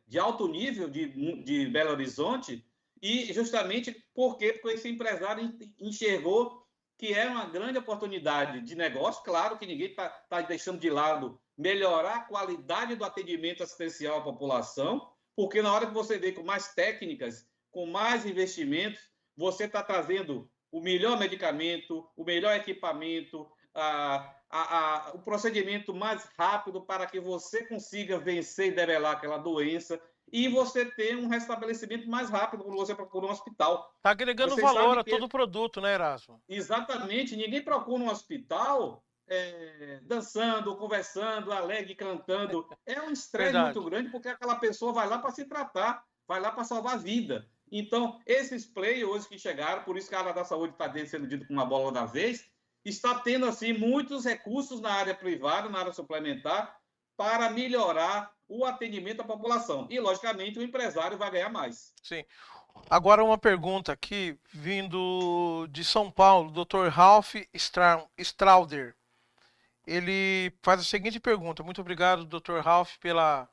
de alto nível de Belo Horizonte, e justamente porque esse empresário enxergou que é uma grande oportunidade de negócio. Claro que ninguém está deixando de lado melhorar a qualidade do atendimento assistencial à população, porque na hora que você vê com mais técnicas, com mais investimentos, você está trazendo o melhor medicamento, o melhor equipamento, o procedimento mais rápido para que você consiga vencer e debelar aquela doença, e você ter um restabelecimento mais rápido quando você procura um hospital. Está agregando valor a todo o produto, né, Erasmo? Exatamente. Ninguém procura um hospital dançando, conversando, alegre, cantando. É um estresse muito grande, porque aquela pessoa vai lá para se tratar, vai lá para salvar a vida. Então, esses players que chegaram, por isso que a área da saúde está sendo dito com uma bola da vez, está tendo assim muitos recursos na área privada, na área suplementar, para melhorar o atendimento à população. E, logicamente, o empresário vai ganhar mais. Sim. Agora uma pergunta aqui, vindo de São Paulo, Dr. Ralph Strauder. Ele faz a seguinte pergunta. Muito obrigado, Dr. Ralph, pela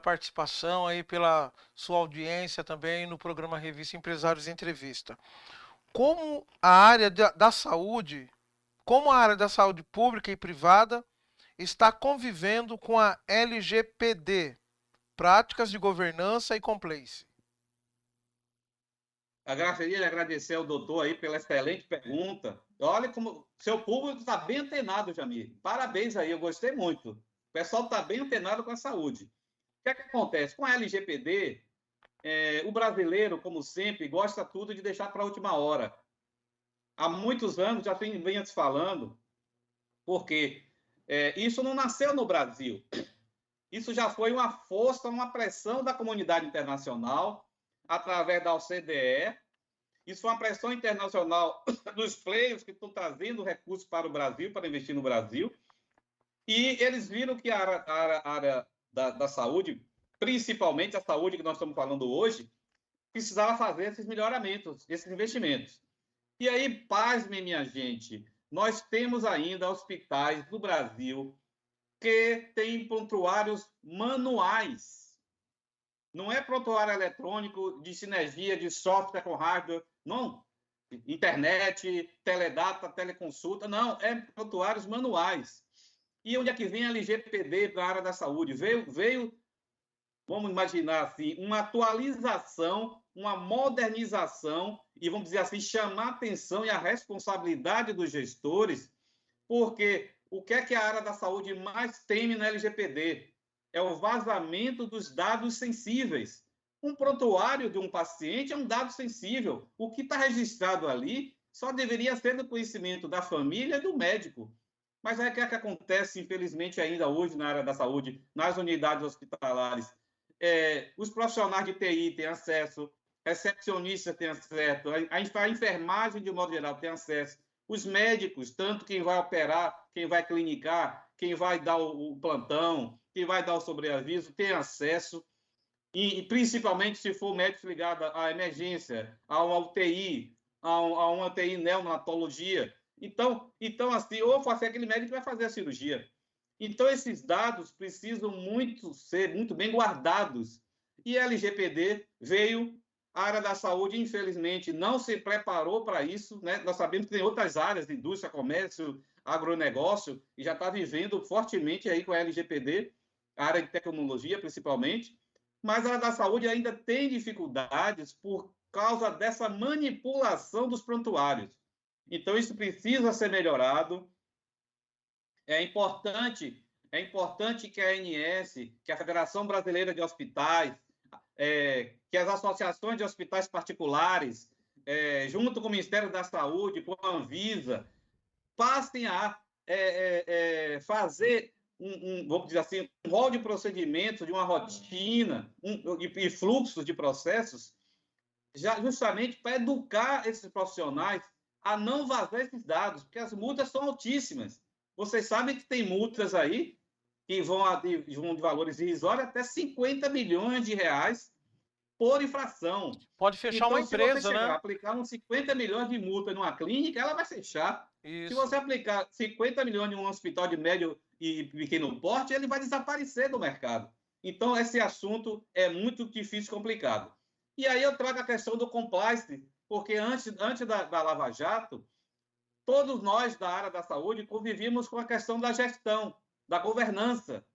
participação aí, pela sua audiência também no programa Revista Empresários Entrevista. Como a área da saúde pública e privada está convivendo com a LGPD, Práticas de Governança e Compliance? Eu gostaria de agradecer ao doutor aí pela excelente pergunta. Olha como seu público está bem antenado, Jamir. Parabéns aí, eu gostei muito. O pessoal está bem antenado com a saúde. O que é que acontece? Com a LGPD, o brasileiro, como sempre, gosta tudo de deixar para a última hora. Há muitos anos já venho te falando, porque isso não nasceu no Brasil. Isso já foi uma força, uma pressão da comunidade internacional, através da OCDE. Isso foi uma pressão internacional dos players que estão trazendo recursos para o Brasil, para investir no Brasil. E eles viram que a área da saúde, principalmente a saúde que nós estamos falando hoje, precisava fazer esses melhoramentos, esses investimentos. E aí, pasmem, minha gente, nós temos ainda hospitais no Brasil que têm prontuários manuais. Não é prontuário eletrônico de sinergia de software com hardware, não. Internet, teledata, teleconsulta, não. É prontuários manuais. E onde é que vem a LGPD para a área da saúde? Veio, vamos imaginar assim, uma atualização, uma modernização, e vamos dizer assim, chamar a atenção e a responsabilidade dos gestores, porque o que é que a área da saúde mais teme na LGPD? É o vazamento dos dados sensíveis. Um prontuário de um paciente é um dado sensível. O que está registrado ali só deveria ser do conhecimento da família e do médico. Mas é o que acontece, infelizmente, ainda hoje na área da saúde, nas unidades hospitalares. Os profissionais de TI têm acesso, recepcionistas têm acesso, a enfermagem, de modo geral, tem acesso. Os médicos, tanto quem vai operar, quem vai clinicar, quem vai dar o plantão, quem vai dar o sobreaviso, tem acesso. E principalmente se for médico ligado à emergência, a uma UTI, a uma UTI neonatologia. Então assim, ou fazer aquele médico que vai fazer a cirurgia. Então, esses dados precisam ser muito bem guardados. E a LGPD veio, a área da saúde, infelizmente, não se preparou para isso, né? Nós sabemos que tem outras áreas, indústria, comércio, agronegócio, e já está vivendo fortemente aí com a LGPD, a área de tecnologia, principalmente. Mas a área da saúde ainda tem dificuldades por causa dessa manipulação dos prontuários. Então, isso precisa ser melhorado. É importante que a ANS, que a Federação Brasileira de Hospitais, que as associações de hospitais particulares, junto com o Ministério da Saúde, com a Anvisa, passem a fazer vamos dizer assim, um rol de procedimentos, de uma rotina e fluxos de processos, justamente para educar esses profissionais a não vazar esses dados, porque as multas são altíssimas. Vocês sabem que tem multas aí que vão de valores irrisórios até 50 milhões de reais por infração. Pode fechar uma Então, se você empresa, chegar a né? aplicar uns 50 milhões de multa numa clínica, ela vai fechar. Se Isso. você aplicar 50 milhões em um hospital de médio e pequeno porte, ele vai desaparecer do mercado. Então, esse assunto é muito difícil e complicado. E aí eu trago a questão do compliance, porque antes da Lava Jato, todos nós da área da saúde convivíamos com a questão da gestão, da governança.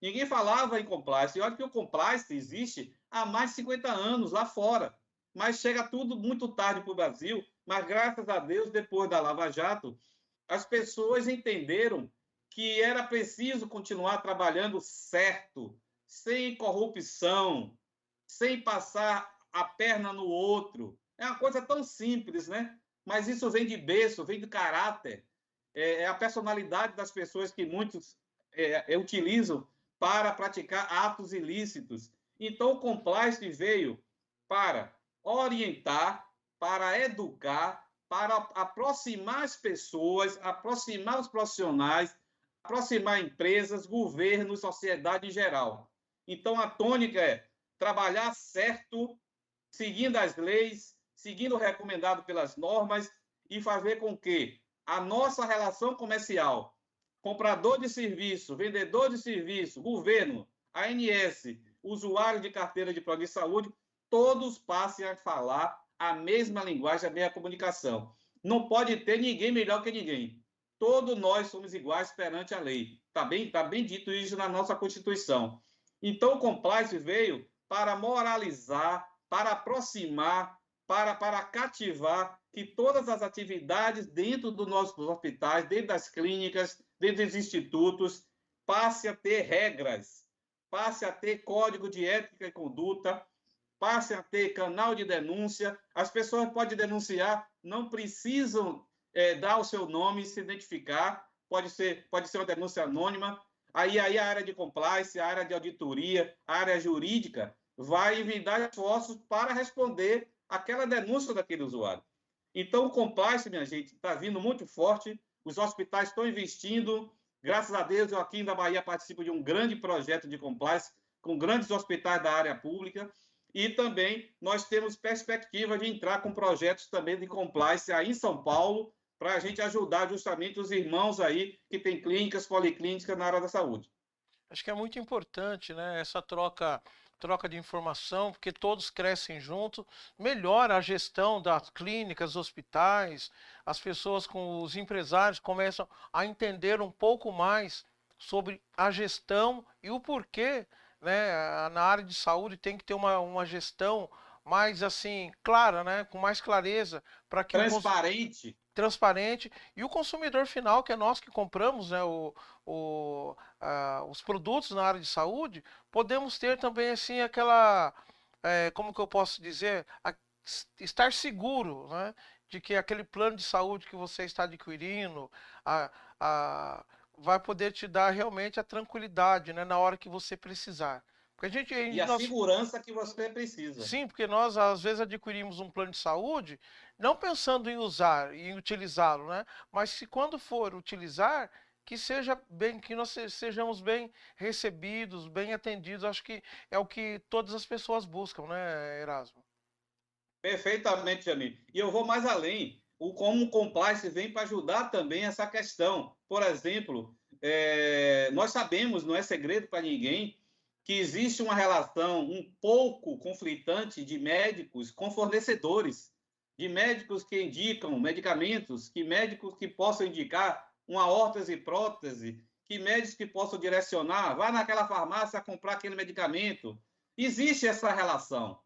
Ninguém falava em compliance. E olha que o compliance existe há mais de 50 anos lá fora. Mas chega tudo muito tarde para o Brasil. Mas, graças a Deus, depois da Lava Jato, as pessoas entenderam que era preciso continuar trabalhando certo, sem corrupção, sem passar a perna no outro. É uma coisa tão simples, né? Mas isso vem de berço, vem do caráter. É a personalidade das pessoas que muitos utilizam para praticar atos ilícitos. Então, o compliance veio para orientar, para educar, para aproximar as pessoas, aproximar os profissionais, aproximar empresas, governos, sociedade em geral. Então, a tônica é trabalhar certo, seguindo as leis, seguindo o recomendado pelas normas e fazer com que a nossa relação comercial, comprador de serviço, vendedor de serviço, governo, ANS, usuário de carteira de plano de saúde, todos passem a falar a mesma linguagem, a mesma comunicação. Não pode ter ninguém melhor que ninguém. Todos nós somos iguais perante a lei. Tá bem dito isso na nossa Constituição. Então, o compliance veio para moralizar, para aproximar, para cativar que todas as atividades dentro dos nossos hospitais, dentro das clínicas, dentro dos institutos, passe a ter regras, passe a ter código de ética e conduta, passe a ter canal de denúncia. As pessoas podem denunciar, não precisam dar o seu nome, se identificar, pode ser uma denúncia anônima. Aí a área de compliance, a área de auditoria, a área jurídica vai envidar esforços para responder aquela denúncia daquele usuário. Então, o compliance, minha gente, está vindo muito forte, os hospitais estão investindo. Graças a Deus, eu aqui na Bahia participo de um grande projeto de compliance com grandes hospitais da área pública e também nós temos perspectiva de entrar com projetos também de compliance aí em São Paulo para a gente ajudar justamente os irmãos aí que têm clínicas, policlínicas na área da saúde. Acho que é muito importante, né, essa troca de informação, porque todos crescem junto, melhora a gestão das clínicas, hospitais, as pessoas com os empresários começam a entender um pouco mais sobre a gestão e o porquê, né, na área de saúde tem que ter uma gestão mais assim, clara, né, com mais clareza, para que transparente e o consumidor final, que é nós que compramos, né, os produtos na área de saúde, podemos ter também assim aquela, como que eu posso dizer, estar seguro, né, de que aquele plano de saúde que você está adquirindo vai poder te dar realmente a tranquilidade, né, na hora que você precisar. Porque e a segurança que você precisa. Sim, porque nós às vezes adquirimos um plano de saúde não pensando em usar e em utilizá-lo, né? Mas se quando for utilizar, que seja bem, que nós sejamos bem recebidos, bem atendidos. Acho que é o que todas as pessoas buscam, né, Erasmo? Perfeitamente, Jamil. E eu vou mais além. Como o compliance vem para ajudar também essa questão. Por exemplo, nós sabemos, não é segredo para ninguém, que existe uma relação um pouco conflitante de médicos com fornecedores, de médicos que indicam medicamentos, que médicos que possam indicar uma órtese e prótese, que médicos que possam direcionar, vá naquela farmácia comprar aquele medicamento. Existe essa relação.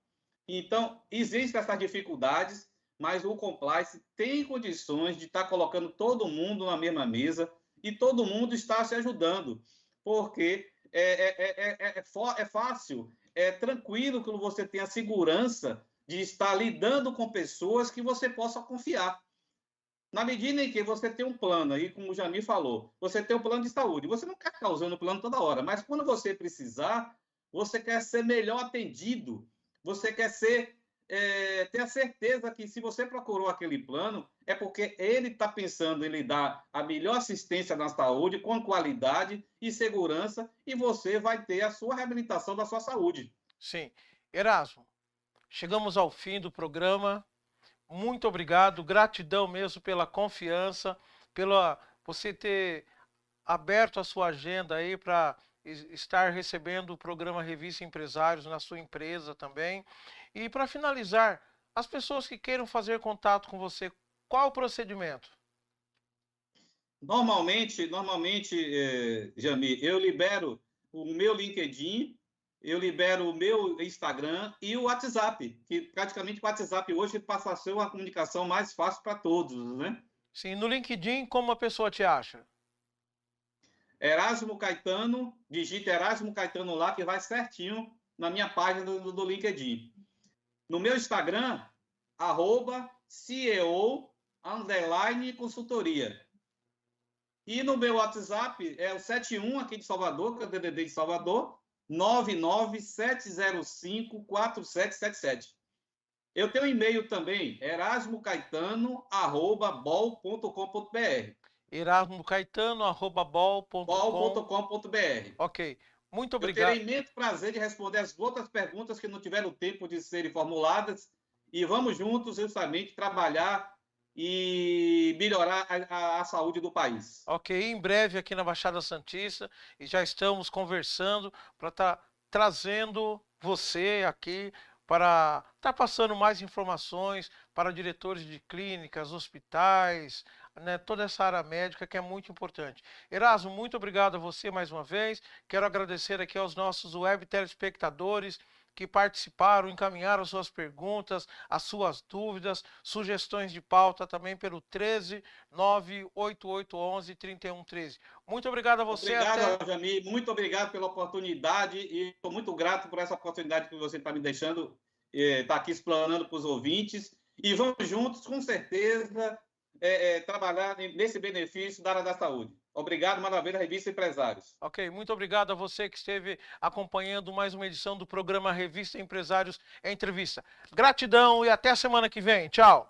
Então, existem essas dificuldades, mas o compliance tem condições de estar colocando todo mundo na mesma mesa e todo mundo está se ajudando, porque é fácil, é tranquilo que você tenha segurança de estar lidando com pessoas que você possa confiar. Na medida em que você tem um plano, aí, como o Jamil falou, você tem um plano de saúde, você não quer ficar usando o plano toda hora, mas quando você precisar, você quer ser melhor atendido, você quer ter a certeza que se você procurou aquele plano, é porque ele está pensando em lhe dar a melhor assistência na saúde, com qualidade e segurança, e você vai ter a sua reabilitação da sua saúde. Sim. Erasmo, chegamos ao fim do programa. Muito obrigado, gratidão mesmo pela confiança, pela você ter aberto a sua agenda aí para estar recebendo o programa Revista Empresários na sua empresa também. E para finalizar, as pessoas que queiram fazer contato com você, qual o procedimento? Normalmente, Jamil, eu libero o meu LinkedIn, eu libero o meu Instagram e o WhatsApp, que praticamente o WhatsApp hoje passa a ser uma comunicação mais fácil para todos, né? Sim, no LinkedIn, como a pessoa te acha? Erasmo Caetano, digita Erasmo Caetano lá, que vai certinho na minha página do LinkedIn. No meu Instagram, @CEO_consultoria. E no meu WhatsApp é o 71 aqui de Salvador, que é o DDD de Salvador, 997054777. Eu tenho um e-mail também, erasmocaetano@bol.com.br. erasmocaetano@bol.com. bol.com.br. Ok, muito Eu obrigado. terei imenso prazer de responder as outras perguntas que não tiveram tempo de serem formuladas e vamos juntos justamente trabalhar e melhorar a saúde do país. Ok, em breve aqui na Baixada Santista e já estamos conversando para estar trazendo você aqui para estar passando mais informações para diretores de clínicas, hospitais, né, toda essa área médica que é muito importante. Erasmo, muito obrigado a você mais uma vez. Quero agradecer aqui aos nossos web telespectadores que participaram, encaminharam suas perguntas, as suas dúvidas, sugestões de pauta também pelo 13 98811 3113. Muito obrigado a você. Obrigado, Jamil. Muito obrigado pela oportunidade e estou muito grato por essa oportunidade que você está me deixando, estar aqui explanando para os ouvintes. E vamos juntos, com certeza, trabalhar nesse benefício da área da saúde. Obrigado, mais uma vez, Revista Empresários. Ok, muito obrigado a você que esteve acompanhando mais uma edição do programa Revista Empresários Entrevista. Gratidão e até a semana que vem. Tchau.